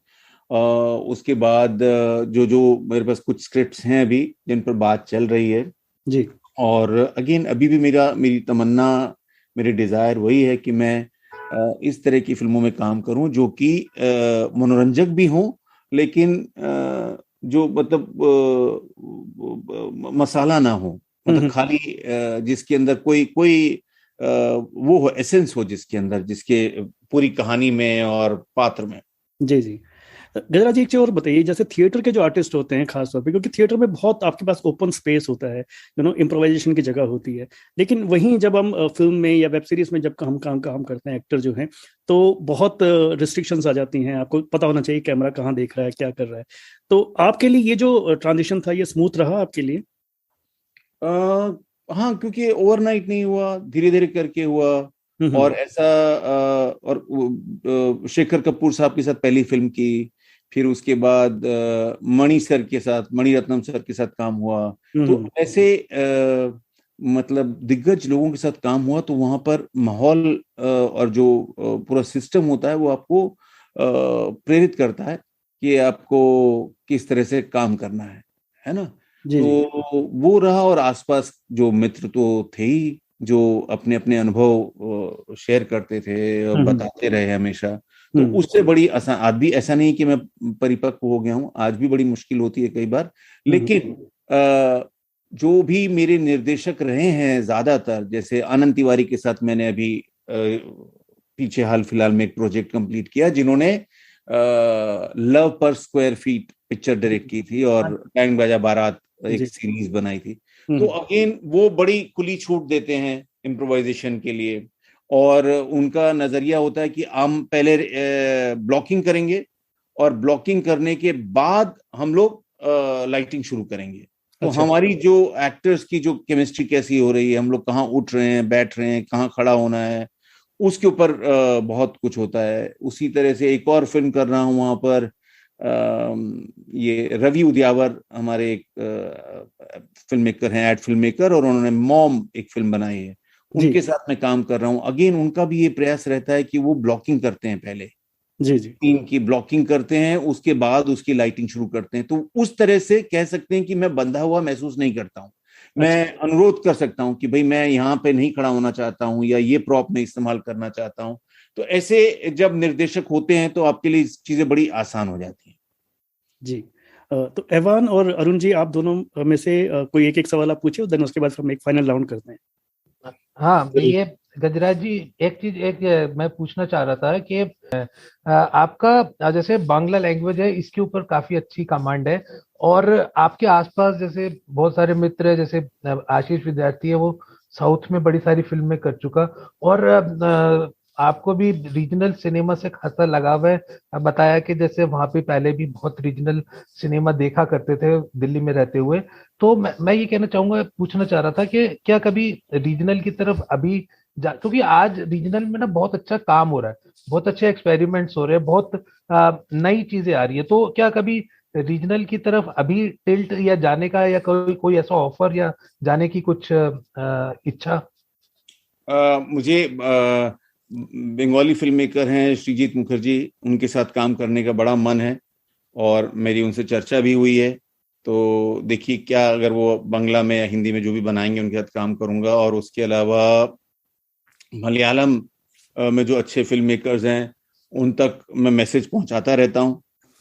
Speaker 2: उसके बाद जो जो मेरे पास कुछ स्क्रिप्ट्स हैं अभी जिन पर बात चल रही है
Speaker 1: जी।
Speaker 2: और अगेन अभी भी मेरी तमन्ना, मेरी डिजायर वही है कि मैं इस तरह की फिल्मों में काम करूं जो कि मनोरंजक भी हों, लेकिन जो मतलब मसाला ना हो, मतलब खाली जिसके अंदर कोई कोई वो हो, एसेंस हो जिसके अंदर, जिसके पूरी कहानी में और पात्र में।
Speaker 1: जी जी। गजराज जी, एक चीज और बताइए, जैसे थिएटर के जो आर्टिस्ट होते हैं खासतौर पे, क्योंकि थिएटर में बहुत आपके पास ओपन स्पेस होता है, इम्प्रोवाइजेशन की जगह होती है। लेकिन वहीं जब हम फिल्म में या वेब सीरीज में जब हम काम करते हैं, एक्टर जो हैं, तो बहुत रिस्ट्रिक्शंस आ जाती हैं। आपको पता होना चाहिए कैमरा कहाँ देख रहा है, क्या कर रहा है। तो आपके लिए ये जो ट्रांजिशन था, ये स्मूथ रहा आपके लिए?
Speaker 2: हाँ, क्योंकि ओवरनाइट नहीं हुआ, धीरे धीरे करके हुआ। और ऐसा और शेखर कपूर साहब के साथ पहली फिल्म की, फिर उसके बाद मणि सर के साथ, मणि रत्नम सर के साथ काम हुआ। तो ऐसे मतलब दिग्गज लोगों के साथ काम हुआ, तो वहां पर माहौल और जो पूरा सिस्टम होता है वो आपको प्रेरित करता है कि आपको किस तरह से काम करना है ना। तो वो रहा। और आसपास जो मित्र तो थे ही, जो अपने अपने अनुभव शेयर करते थे और बताते रहे हमेशा। तो उससे बड़ी आसान, आज भी ऐसा नहीं कि मैं परिपक्व हो गया हूँ, आज भी बड़ी मुश्किल होती है कई बार। लेकिन जो भी मेरे निर्देशक रहे हैं ज्यादातर, जैसे आनंद तिवारी के साथ मैंने अभी पीछे हाल फिलहाल में एक प्रोजेक्ट कंप्लीट किया, जिन्होंने लव पर स्क्वायर फीट पिक्चर डायरेक्ट की थी और बैंग बाजा बारात एक सीरीज बनाई थी। तो अगेन वो बड़ी खुली छूट देते हैं इम्प्रोवाइजेशन के लिए, और उनका नजरिया होता है कि हम पहले ब्लॉकिंग करेंगे और ब्लॉकिंग करने के बाद हम लोग लाइटिंग शुरू करेंगे। तो हमारी जो एक्टर्स की जो केमिस्ट्री कैसी हो रही है, हम लोग कहाँ उठ रहे हैं, बैठ रहे हैं, कहाँ खड़ा होना है, उसके ऊपर बहुत कुछ होता है। उसी तरह से एक और फिल्म कर रहा हूँ वहां पर, ये रवि उद्यावर हमारे एक फिल्म मेकर हैं, एड फिल्म मेकर, और उन्होंने मॉम एक फिल्म बनाई है, उनके साथ मैं काम कर रहा हूँ। अगेन उनका भी ये प्रयास रहता है कि वो ब्लॉकिंग करते हैं, पहले
Speaker 1: जी
Speaker 2: सीन की ब्लॉकिंग करते हैं, उसके बाद उसकी लाइटिंग शुरू करते हैं। तो उस तरह से कह सकते हैं कि मैं बंधा हुआ महसूस नहीं करता हूँ। मैं अनुरोध कर सकता हूँ कि भाई मैं यहाँ पे नहीं खड़ा होना चाहता हूँ, या ये प्रॉप में इस्तेमाल करना चाहता हूँ। तो ऐसे जब निर्देशक होते हैं तो आपके लिए चीजें बड़ी आसान हो जाती हैं।
Speaker 1: जी। तो एवान और अरुण जी, आप दोनों में से कोई एक एक सवाल आप पूछे, देन उसके बाद हम एक फाइनल राउंड करते हैं।
Speaker 3: हाँ, ये गजराज जी, एक मैं पूछना चाह रहा था कि आपका जैसे बांग्ला लैंग्वेज है, इसके ऊपर काफी अच्छी कमांड है, और आपके आसपास जैसे बहुत सारे मित्र है, जैसे आशीष विद्यार्थी है, वो साउथ में बड़ी सारी फिल्में कर चुका, और आपको भी रीजनल सिनेमा से खासा लगाव है। बताया कि जैसे वहां पे पहले भी बहुत रीजनल सिनेमा देखा करते थे दिल्ली में रहते हुए। तो मैं ये कहना चाहूंगा, पूछना चाह रहा था कि क्या कभी रीजनल की तरफ अभी क्योंकि आज रीजनल में ना बहुत अच्छा काम हो रहा है, बहुत अच्छे एक्सपेरिमेंट्स हो रहे हैं, बहुत नई चीजें आ रही है। तो क्या कभी रीजनल की तरफ अभी टिल्ट या जाने का, या कोई ऐसा ऑफर या जाने की कुछ इच्छा?
Speaker 2: मुझे बंगाली फिल्म मेकर हैं श्रीजीत मुखर्जी, उनके साथ काम करने का बड़ा मन है, और मेरी उनसे चर्चा भी हुई है। तो देखिए क्या, अगर वो बांग्ला में या हिंदी में जो भी बनाएंगे उनके साथ काम करूंगा। और उसके अलावा मलयालम में जो अच्छे फिल्म मेकर्स हैं उन तक मैं मैसेज पहुंचाता रहता हूं।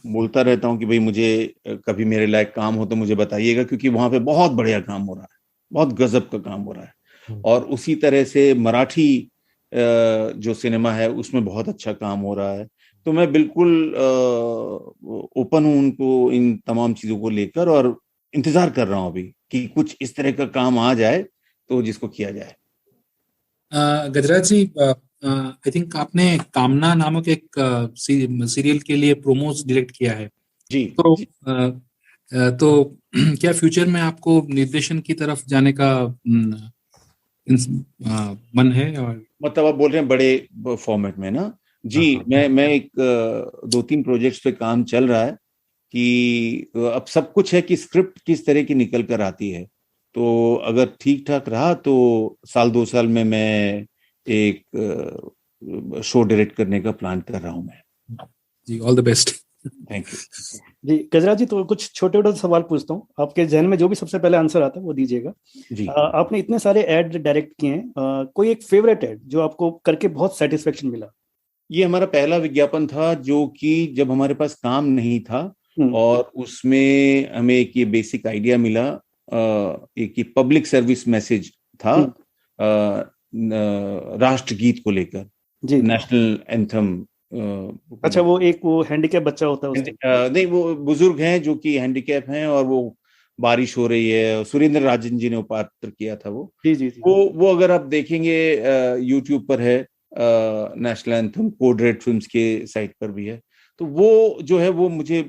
Speaker 2: बोलता रहता हूँ कि भाई मुझे कभी मेरे लायक काम हो तो मुझे बताइएगा, क्योंकि वहां पे बहुत बढ़िया काम हो रहा है, बहुत गजब का काम हो रहा है। और उसी तरह से मराठी जो सिनेमा है उसमें बहुत अच्छा काम हो रहा है। तो मैं बिल्कुल ओपन हूँ उनको, इन तमाम चीजों को लेकर, और इंतजार कर रहा हूँ अभी कि कुछ इस तरह का काम आ जाए तो जिसको किया जाए।
Speaker 4: गजराज जी, आई थिंक आपने कामना नामक एक सीरियल के लिए प्रोमोस डायरेक्ट किया है।
Speaker 2: जी
Speaker 4: तो
Speaker 2: जी।
Speaker 4: तो क्या फ्यूचर में आपको निर्देशन की तरफ जाने का मन है? और
Speaker 2: मतलब आप बोल रहे हैं बड़े फॉर्मेट में ना? जी, मैं एक 2-3 प्रोजेक्ट्स पे काम चल रहा है कि अब सब कुछ है कि स्क्रिप्ट किस तरह की निकल कर आती है। तो अगर ठीक ठाक रहा तो 1-2 साल में मैं एक शो डायरेक्ट करने का प्लान कर रहा हूं मैं।
Speaker 4: जी, all the best.
Speaker 2: Thank you
Speaker 1: ji Gajraj ji, तो कुछ छोटे छोटे सवाल पूछता हूँ, आपके जहन में जो भी सबसे पहले आंसर आता है वो दीजिएगा।
Speaker 2: जी।
Speaker 1: आपने इतने सारे ऐड डायरेक्ट किए हैं, कोई एक फेवरेट ऐड जो आपको करके बहुत सेटिस्फेक्शन मिला?
Speaker 2: ये हमारा पहला विज्ञापन था, जो कि जब हमारे पास काम नहीं था और उसमें हमें एक ये बेसिक आइडिया मिला, एक पब्लिक सर्विस मैसेज था राष्ट्रगीत को लेकर, नेशनल एंथम।
Speaker 1: अच्छा, वो हैंडीकैप बच्चा होता है उसमें?
Speaker 2: नहीं, वो बुजुर्ग हैं जो कि हैंडीकैप हैं, और वो बारिश हो रही है, सुरेंद्र राजन जी ने पात्र किया था वो।
Speaker 1: जी जी जी।
Speaker 2: वो अगर आप देखेंगे यूट्यूब पर है, national anthem code red films के साइट पर भी है। तो वो जो है वो मुझे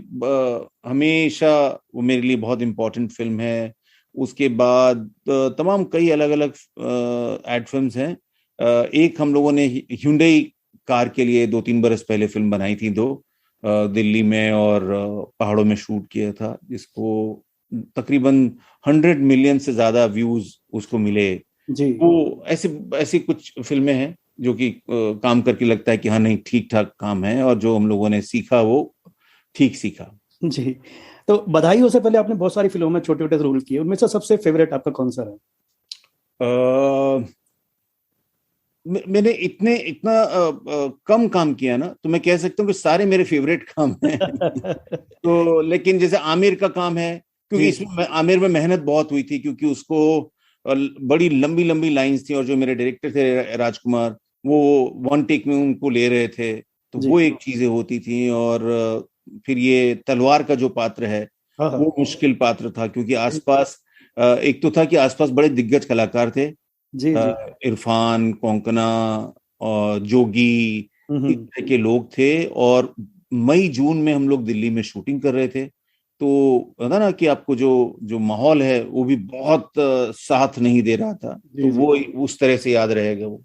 Speaker 2: हमेशा, वो मेरे लिए बहुत इंपॉर्टेंट फिल्म है। उसके बाद तमाम कई अलग अलग एड फिल्म्स हैं। एक हम लोगों ने hyundai कार के लिए 2-3 बरस पहले फिल्म बनाई थी, दिल्ली में और पहाड़ों में शूट किया था, जिसको तकरीबन 100 मिलियन से ज्यादा व्यूज उसको मिले
Speaker 1: जी।
Speaker 2: वो ऐसी कुछ फिल्में हैं जो कि काम करके लगता है कि हाँ, नहीं, ठीक ठाक काम है, और जो हम लोगों ने सीखा वो ठीक सीखा।
Speaker 1: जी, तो बधाई हो से पहले आपने बहुत सारी फिल्मों में छोटे छोटे रोल किए, उनमें से सबसे फेवरेट आपका कौन सा है?
Speaker 2: मैंने इतना कम काम किया ना, तो मैं कह सकता हूँ कि सारे मेरे फेवरेट काम हैं। तो लेकिन जैसे आमिर का काम है, क्योंकि इसमें आमिर में मेहनत बहुत हुई थी, क्योंकि उसको बड़ी लंबी लंबी लाइंस थी, और जो मेरे डायरेक्टर थे राजकुमार, वो 1 टेक में उनको ले रहे थे, तो वो एक चीजें होती थी। और फिर ये तलवार का जो पात्र है वो मुश्किल पात्र था, क्योंकि आसपास एक तो था कि आसपास बड़े दिग्गज कलाकार थे, इरफान, कोंकणा और जोगी, इस तरह के लोग थे, और मई जून में हम लोग दिल्ली में शूटिंग कर रहे थे। तो पता ना कि आपको जो माहौल है वो भी बहुत साथ नहीं दे रहा था, तो वो उस तरह से याद रहेगा वो।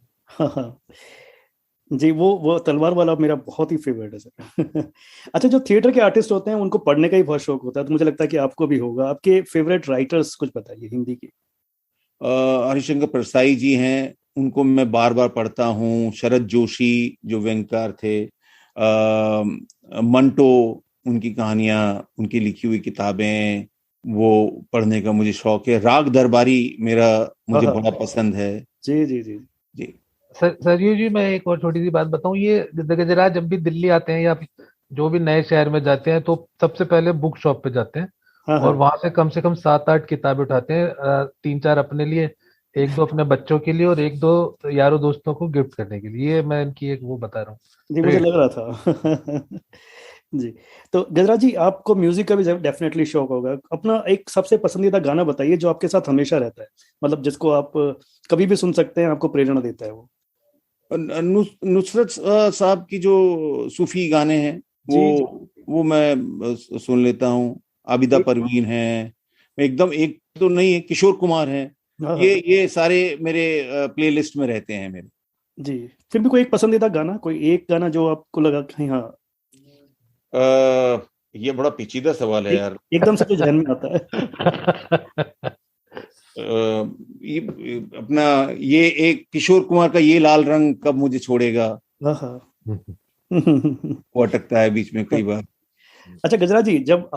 Speaker 1: जी, वो तलवार वाला मेरा बहुत ही फेवरेट है सर। अच्छा, जो थिएटर के आर्टिस्ट होते हैं उनको पढ़ने का ही बहुत शौक होता है, तो मुझे लगता है कि आपको भी होगा। आपके फेवरेट राइटर्स कुछ बताइए हिंदी के।
Speaker 2: हरिशंकर परसाई जी हैं, उनको मैं बार बार पढ़ता हूँ। शरद जोशी जो व्यंगकार थे, मंटो, उनकी कहानियां, उनकी लिखी हुई किताबें, वो पढ़ने का मुझे शौक है। राग दरबारी मुझे बड़ा पसंद है।
Speaker 1: जी जी जी
Speaker 2: जी।
Speaker 3: सरयू जी, मैं एक और छोटी सी बात बताऊं। ये गजराज जब भी दिल्ली आते हैं या जो भी नए शहर में जाते हैं, तो सबसे पहले बुक शॉप पे जाते हैं, और वहां से कम 7-8 किताबें उठाते हैं, 3-4 अपने लिए, 1-2 अपने बच्चों के लिए, और 1-2 यारों दोस्तों को गिफ्ट करने के लिए। ये मैं इनकी एक वो बता रहा हूँ।
Speaker 1: जी, मुझे लग रहा था। जी, तो गजराज जी, आपको म्यूजिक का भी डेफिनेटली शौक होगा। अपना एक सबसे पसंदीदा गाना बताइए जो आपके साथ हमेशा रहता है, मतलब जिसको आप कभी भी सुन सकते हैं, आपको प्रेरणा देता है वो।
Speaker 2: नुसरत साहब की जो सूफी गाने हैं वो मैं सुन लेता हूँ। आबिदा परवीन है, एकदम, एक तो नहीं है, किशोर कुमार है, ये सारे मेरे प्लेलिस्ट में रहते हैं मेरे।
Speaker 1: जी, फिर भी कोई एक पसंदीदा गाना, कोई एक गाना जो आपको लगा कि हाँ।
Speaker 2: ये बड़ा पेचीदा सवाल है यार,
Speaker 1: एकदम से जो ध्यान में आता है।
Speaker 2: ये अपना ये एक किशोर कुमार का ये लाल रंग कब मुझे छोड़ेगा, वो अटकता है बीच में कई बार।
Speaker 1: अच्छा गजराज जी, जब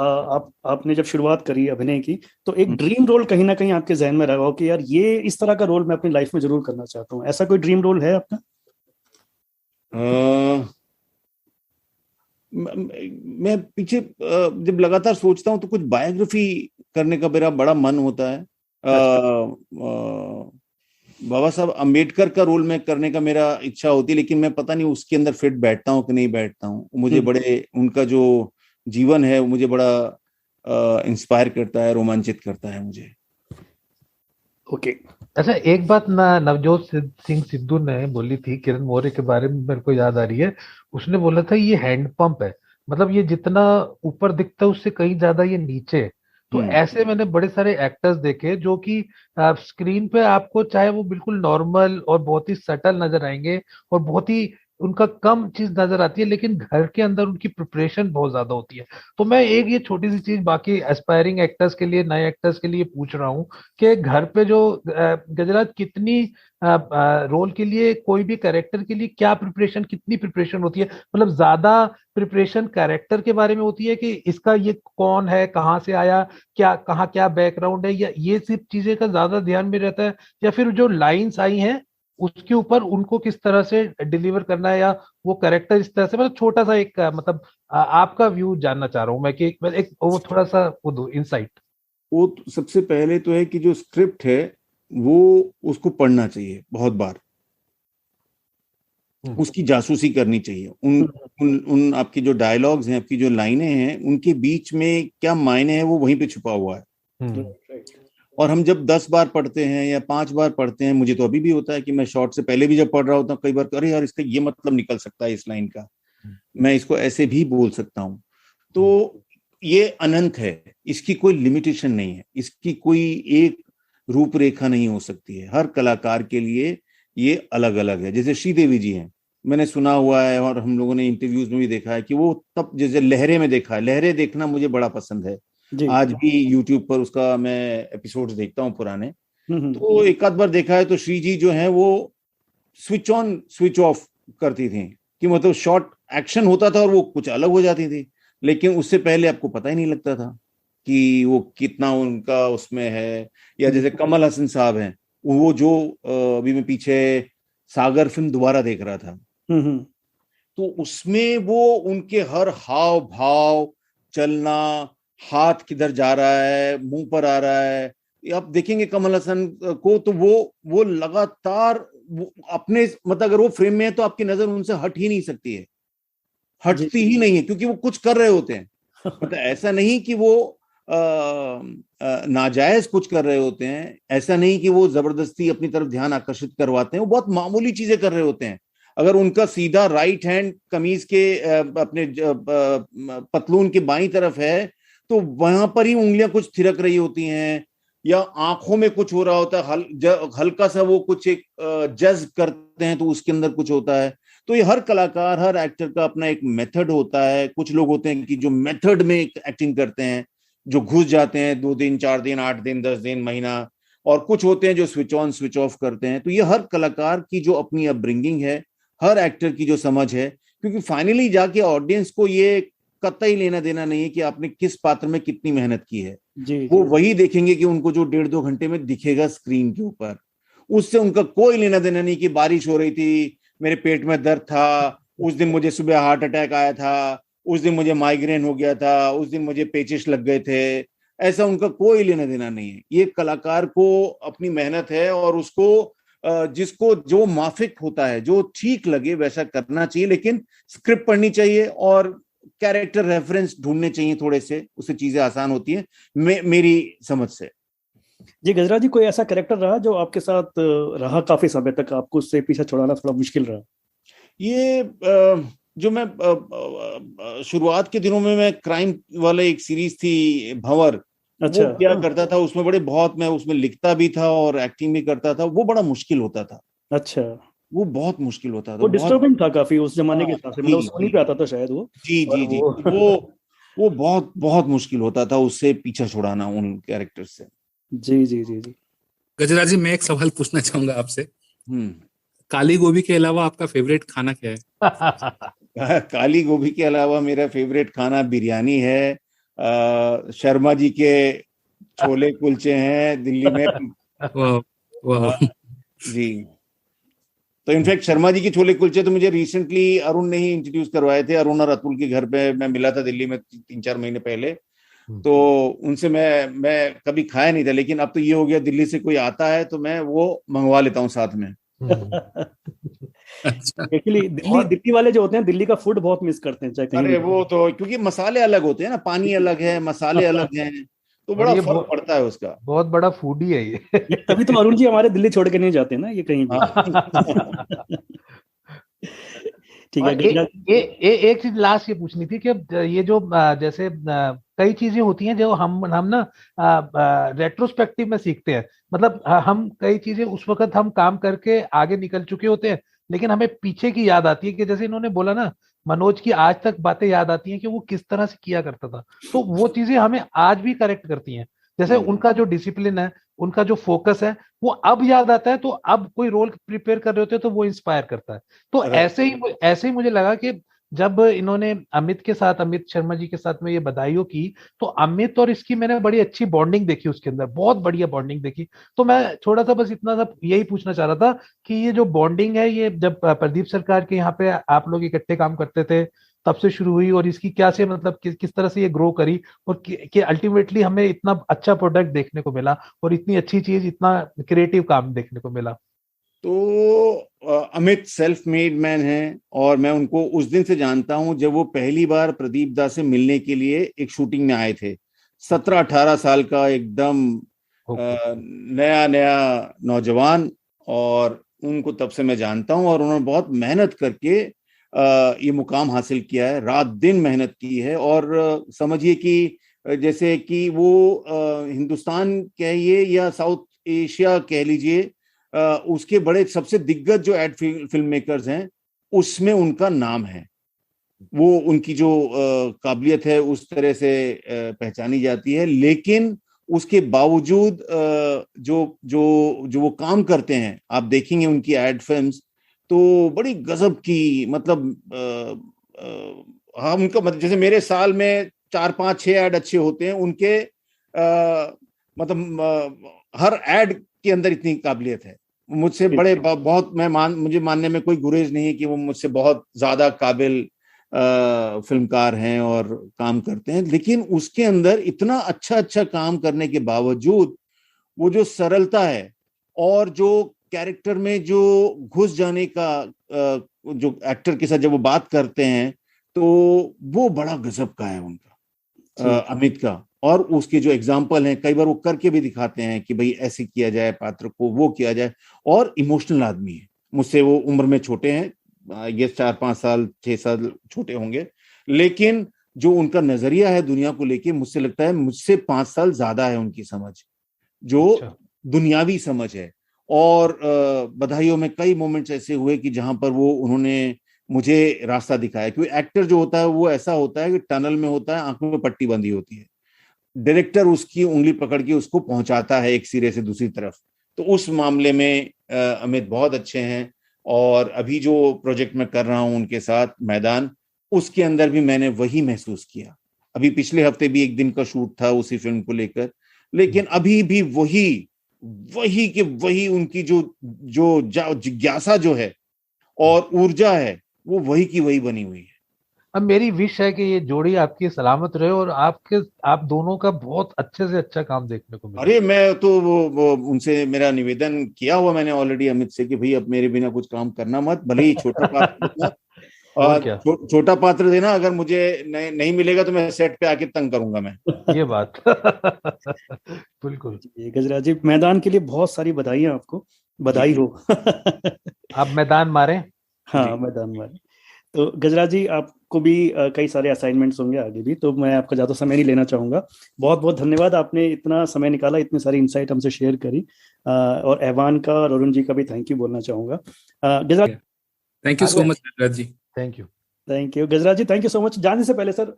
Speaker 1: आपने जब शुरुआत करी अभिनय की, तो एक ड्रीम रोल कहीं ना कहीं आपके जहन में रहा हो कि यार ये इस तरह का रोल मैं अपनी लाइफ में जरूर करना चाहता हूँ, ऐसा कोई ड्रीम रोल है आपका?
Speaker 2: मैं पीछे जब लगातार सोचता हूँ तो कुछ बायोग्राफी करने का मेरा बड़ा मन होता है। बाबा साहब अम्बेडकर का रोल में करने का मेरा इच्छा होती है, लेकिन मैं पता नहीं उसके अंदर फिट बैठता हूँ कि नहीं बैठता हूँ। मुझे बड़े उनका जो जीवन है वो मुझे बड़ा इंस्पायर करता है, रोमांचित करता है मुझे।
Speaker 3: ओके अच्छा, एक बात ना नवजोत सिंह सिद्धू ने बोली थी किरण मौर्य के बारे में, मेरे को याद आ रही है। उसने बोला था ये हैंडपंप है, मतलब ये जितना ऊपर दिखता है उससे कहीं ज्यादा ये नीचे है। तो ऐसे मैंने बड़े सारे एक्टर्स देखे जो कि स्क्रीन पे आपको चाहे वो बिल्कुल नॉर्मल और बहुत ही सटल नजर आएंगे और बहुत ही उनका कम चीज नजर आती है, लेकिन घर के अंदर उनकी प्रिपरेशन बहुत ज्यादा होती है। तो मैं एक ये छोटी सी चीज बाकी एस्पायरिंग एक्टर्स के लिए, नए एक्टर्स के लिए पूछ रहा हूँ कि घर पे जो गजराज कितनी रोल के लिए, कोई भी कैरेक्टर के लिए क्या प्रिपरेशन, कितनी प्रिपरेशन होती है? मतलब ज्यादा प्रिपरेशन कैरेक्टर के बारे में होती है कि इसका ये कौन है, कहाँ से आया, क्या कहाँ क्या बैकग्राउंड है, या ये सब चीजें का ज्यादा ध्यान में रहता है, या फिर जो लाइंस आई हैं उसके ऊपर उनको किस तरह से डिलीवर करना है, या वो कैरेक्टर इस तरह से? मतलब छोटा सा एक मतलब आपका व्यू जानना चाह रहा हूँ मैं कि एक वो थोड़ा सा वो दो इनसाइट।
Speaker 2: वो सबसे पहले तो है कि जो स्क्रिप्ट है वो उसको पढ़ना चाहिए बहुत बार, उसकी जासूसी करनी चाहिए। उन आपकी जो डायलॉग्स हैं, आपकी जो लाइनें हैं, उनके बीच में क्या मायने हैं वो वहीं पे छुपा हुआ है। और हम जब 10 बार पढ़ते हैं या 5 बार पढ़ते हैं, मुझे तो अभी भी होता है कि मैं शॉर्ट से पहले भी जब पढ़ रहा होता हूँ, कई बार अरे यार इसका ये मतलब निकल सकता है इस लाइन का, मैं इसको ऐसे भी बोल सकता हूँ। तो ये अनंत है, इसकी कोई लिमिटेशन नहीं है, इसकी कोई एक रूपरेखा नहीं हो सकती है। हर कलाकार के लिए ये अलग अलग है। जैसे श्रीदेवी जी हैं, मैंने सुना हुआ है और हम लोगों ने इंटरव्यूज में भी देखा है कि वो तब जैसे लहरे में देखा है, लहरे देखना मुझे बड़ा पसंद है। आज भी यूट्यूब पर उसका मैं एपिसोड्स देखता हूँ पुराने। तो एक आध बार देखा है तो श्री जी जो है वो स्विच ऑन स्विच ऑफ करती थी, कि मतलब शॉर्ट एक्शन होता था और वो कुछ अलग हो जाती थी, लेकिन उससे पहले आपको पता ही नहीं लगता था कि वो कितना उनका उसमें है। या जैसे कमल हसन साहब हैं, वो जो अभी मैं पीछे सागर फिल्म दोबारा देख रहा था, तो उसमें वो उनके हर हाव भाव, चलना, हाथ किधर जा रहा है, मुंह पर आ रहा है, आप देखेंगे कमल हसन को तो वो लगातार वो अपने मतलब अगर वो फ्रेम में है तो आपकी नजर उनसे हट ही नहीं सकती है, हटती ही नहीं है, क्योंकि वो कुछ कर रहे होते हैं। मतलब ऐसा नहीं कि वो नाजायज कुछ कर रहे होते हैं, ऐसा नहीं कि वो जबरदस्ती अपनी तरफ ध्यान आकर्षित करवाते हैं, वो बहुत मामूली चीजें कर रहे होते हैं। अगर उनका सीधा राइट हैंड कमीज के अपने पतलून के बाईं तरफ है तो वहां पर ही उंगलियां कुछ थिरक रही होती हैं, या आंखों में कुछ हो रहा होता है, हल्का सा वो कुछ एक जज्ब करते हैं तो उसके अंदर कुछ होता है। तो ये हर कलाकार, हर एक्टर का अपना एक मेथड होता है। कुछ लोग होते हैं कि जो मेथड में एक्टिंग करते हैं, जो घुस जाते हैं 2 दिन 4 दिन 8 दिन 10 दिन महीना, और कुछ होते हैं जो स्विच ऑन स्विच ऑफ करते हैं। तो ये हर कलाकार की जो अपनी अपब्रिंगिंग है, हर एक्टर की जो समझ है, क्योंकि फाइनली जाके ऑडियंस को ये कतई लेना देना नहीं है कि आपने किस पात्र में कितनी मेहनत की है। वो वही देखेंगे कि उनको जो 1.5-2 घंटे में दिखेगा स्क्रीन के ऊपर, उससे उनका कोई लेना देना नहीं कि बारिश हो रही थी, मेरे पेट में दर्द था, उस दिन मुझे सुबह हार्ट अटैक आया था, उस दिन मुझे माइग्रेन हो गया था, उस दिन मुझे पेचिश लग गए थे। ऐसा उनका कोई लेना देना नहीं है। ये कलाकार को अपनी मेहनत है और उसको जिसको जो माफिक होता है, जो ठीक लगे वैसा करना चाहिए, लेकिन स्क्रिप्ट पढ़नी चाहिए और कैरेक्टर रेफरेंस ढूंढने चाहिए थोड़े से, उससे चीजें आसान होती हैं मेरी समझ से।
Speaker 1: जी गजराज जी, कोई ऐसा कैरेक्टर रहा जो आपके साथ रहा काफी समय तक, आपको उससे पीछा छुड़ाना थोड़ा मुश्किल रहा?
Speaker 2: ये जो मैं शुरुआत के दिनों में मैं क्राइम वाले एक सीरीज थी भंवर, अच्छा, वो क्या करता था उसमें, बड़े बहुत मैं उसमें लिखता भी था और एक्टिंग भी करता था। वो बड़ा मुश्किल होता था।
Speaker 1: अच्छा,
Speaker 2: वो बहुत मुश्किल होता था,
Speaker 1: वो डिस्टर्बिंग था काफी उस जमाने के हिसाब से, मतलब सोनी पे आता था शायद वो।
Speaker 2: जी जी जी, वो बहुत बहुत मुश्किल होता था उससे पीछा छुड़ाना उन कैरेक्टर से।
Speaker 1: जी जी जी जी।
Speaker 4: गजराज जी, मैं एक सवाल पूछना चाहूंगा आपसे। काली गोभी के अलावा आपका फेवरेट खाना क्या है?
Speaker 2: काली गोभी के अलावा मेरा फेवरेट खाना बिरयानी है। शर्मा जी के छोले कुलचे हैं दिल्ली में।
Speaker 4: वाह वाह।
Speaker 2: जी, तो इनफैक्ट शर्मा जी की छोले कुलचे तो मुझे रिसेंटली अरुण ने ही इंट्रोड्यूस करवाए थे। अरुण और अतुल के घर पे मैं मिला था दिल्ली में 3-4 महीने पहले। तो उनसे मैं कभी खाया नहीं था, लेकिन अब तो ये हो गया, दिल्ली से कोई आता है तो मैं वो मंगवा लेता हूँ साथ में।
Speaker 1: एक्चुअली दिल्ली वाले जो होते हैं दिल्ली का फूड बहुत मिस करते हैं, चाहे कहीं।
Speaker 2: अरे वो तो क्योंकि मसाले अलग होते हैं ना, पानी अलग है, मसाले अलग हैं, तो बड़ा फर्क पड़ता है उसका।
Speaker 3: बहुत बड़ा फूडी है ये।
Speaker 1: तभी तो अरुण जी हमारे दिल्ली छोड़ के नहीं जाते ना ये कहीं भी। ठीक है।
Speaker 3: एक चीज लास्ट ये पूछनी थी कि ये जो जैसे कई चीजें होती हैं जो हम ना रेट्रोस्पेक्टिव में सीखते हैं, मतलब हम कई चीजें उस वक्त हम काम करके आगे निकल चुके होते हैं, लेकिन हमें पीछे की याद आती है कि जैसे इन्होंने बोला ना, मनोज की आज तक बातें याद आती हैं कि वो किस तरह से किया करता था, तो वो चीजें हमें आज भी करेक्ट करती हैं। जैसे उनका जो डिसिप्लिन है, उनका जो फोकस है, वो अब याद आता है, तो अब कोई रोल प्रिपेयर कर रहे होते हैं तो वो इंस्पायर करता है। तो ऐसे ही मुझे लगा कि जब इन्होंने अमित शर्मा जी के साथ में ये बधाइयों की, तो अमित और इसकी मैंने बड़ी अच्छी बॉन्डिंग देखी उसके अंदर, बहुत बढ़िया बॉन्डिंग देखी। तो मैं थोड़ा सा बस इतना सा यही पूछना चाह रहा था कि ये जो बॉन्डिंग है, ये जब प्रदीप सरकार के यहाँ पे आप लोग इकट्ठे काम करते थे तब से शुरू हुई, और इसकी क्या से मतलब किस तरह से ये ग्रो करी, और कि अल्टीमेटली हमें इतना अच्छा प्रोडक्ट देखने को मिला और इतनी अच्छी चीज, इतना क्रिएटिव काम देखने को मिला।
Speaker 2: तो अमित सेल्फ मेड मैन है, और मैं उनको उस दिन से जानता हूं जब वो पहली बार प्रदीप दा से मिलने के लिए एक शूटिंग में आए थे। 17-18 साल का एकदम नया नया नौजवान, और उनको तब से मैं जानता हूं, और उन्होंने बहुत मेहनत करके ये मुकाम हासिल किया है, रात दिन मेहनत की है। और समझिए कि जैसे कि वो हिंदुस्तान कहिए या साउथ एशिया कह लीजिए, उसके बड़े सबसे दिग्गज जो एड फिल्म मेकर्स हैं उसमें उनका नाम है। वो उनकी जो काबिलियत है उस तरह से पहचानी जाती है, लेकिन उसके बावजूद जो जो जो वो काम करते हैं, आप देखेंगे उनकी एड फिल्म्स तो बड़ी गजब की, मतलब हाँ, उनका मतलब जैसे मेरे साल में 4-5-6 ऐड अच्छे होते हैं, उनके मतलब हर ऐड के अंदर इतनी काबिलियत है। मुझसे बड़े बहुत मुझे मानने में कोई गुरेज नहीं है कि वो मुझसे बहुत ज्यादा काबिल फिल्मकार हैं और काम करते हैं, लेकिन उसके अंदर इतना अच्छा काम करने के बावजूद वो जो सरलता है और जो कैरेक्टर में जो घुस जाने का, जो एक्टर के साथ जब वो बात करते हैं तो वो बड़ा गजब का है उनका, अमित का। और उसके जो एग्जाम्पल हैं, कई बार वो करके भी दिखाते हैं कि भाई ऐसे किया जाए पात्र को, वो किया जाए। और इमोशनल आदमी है, मुझसे वो उम्र में छोटे हैं, ये 4-5 साल 6 साल छोटे होंगे, लेकिन जो उनका नजरिया है दुनिया को लेके, मुझसे लगता है मुझसे 5 साल ज्यादा है उनकी समझ, जो दुनियावी समझ है। और बधाइयों में कई मोमेंट्स ऐसे हुए कि जहां पर वो उन्होंने मुझे रास्ता दिखाया, क्योंकि एक्टर जो होता है वो ऐसा होता है कि टनल में होता है, आंखों में पट्टी बंधी होती है, डायरेक्टर उसकी उंगली पकड़ के उसको पहुंचाता है एक सिरे से दूसरी तरफ। तो उस मामले में अमित बहुत अच्छे हैं। और अभी जो प्रोजेक्ट मैं कर रहा हूं उनके साथ, मैदान, उसके अंदर भी मैंने वही महसूस किया। अभी पिछले हफ्ते भी एक दिन का शूट था उसी फिल्म को लेकर, लेकिन अभी भी वही उनकी जो जिज्ञासा जो है और ऊर्जा है, वो वही की वही बनी हुई है।
Speaker 3: अब मेरी विश है कि ये जोड़ी आपकी सलामत रहे और आप दोनों का बहुत अच्छे से अच्छा काम देखने को मिले।
Speaker 2: अरे मैं तो वो उनसे मेरा निवेदन किया हुआ मैंने ऑलरेडी अमित से कि भाई अब मेरे बिना कुछ काम करना मत, भले ही छोटा पात्र और छोटा पात्र देना, अगर मुझे नहीं मिलेगा तो मैं सेट पे आके तंग करूंगा मैं।
Speaker 3: ये बात बिल्कुल।
Speaker 1: गजराज जी, मैदान के लिए बहुत सारी बधाइयां आपको, बधाई हो।
Speaker 3: आप मैदान मारे।
Speaker 1: हाँ, मैदान मारे। तो गजराज जी, आपको भी कई सारे असाइनमेंट्स होंगे आगे भी, तो मैं आपका ज़्यादा समय नहीं लेना चाहूँगा। बहुत बहुत धन्यवाद, आपने इतना समय निकाला, इतनी सारी इंसाइट हमसे शेयर करी। और ऐवान का और अरुण जी का भी थैंक यू बोलना चाहूँगा। Gajraj,
Speaker 4: thank you so much Gajraj ji.
Speaker 3: Thank you
Speaker 1: Gajraj ji, thank you so much. जाने से पहले सर,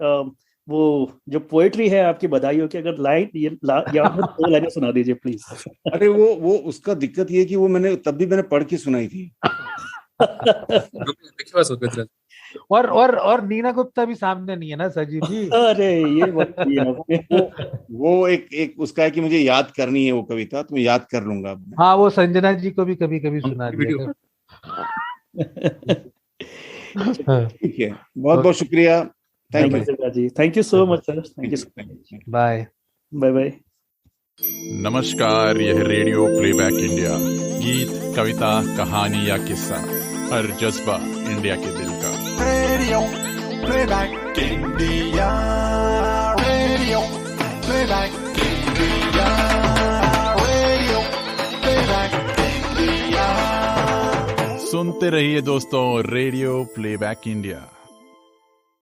Speaker 1: वो जो पोएट्री है आपकी बधाइयों की, अगर दो लाइनें सुना दीजिए प्लीज।
Speaker 2: अरे वो उसका दिक्कत ये कि वो मैंने पढ़ के सुनाई थी।
Speaker 3: और नीना गुप्ता भी सामने नहीं है ना सजीव जी।
Speaker 1: अरे ये
Speaker 2: वो एक उसका है कि मुझे याद करनी है वो कविता, तो मैं याद कर लूंगा।
Speaker 3: हाँ, वो संजना जी को भी कभी कभी सुना दिया।
Speaker 2: ठीक है, बहुत बहुत शुक्रिया। थैंक यू
Speaker 1: जी, thank you so much sir, thank you.
Speaker 3: Bye
Speaker 1: bye bye.
Speaker 5: नमस्कार, यह रेडियो प्लेबैक इंडिया। गीत, कविता, कहानी या किस्सा, हर जज्बा इंडिया के दिल का।
Speaker 6: Radio playback India, radio playback India, radio playback India.
Speaker 5: सुनते रहिए दोस्तों, रेडियो प्लेबैक इंडिया।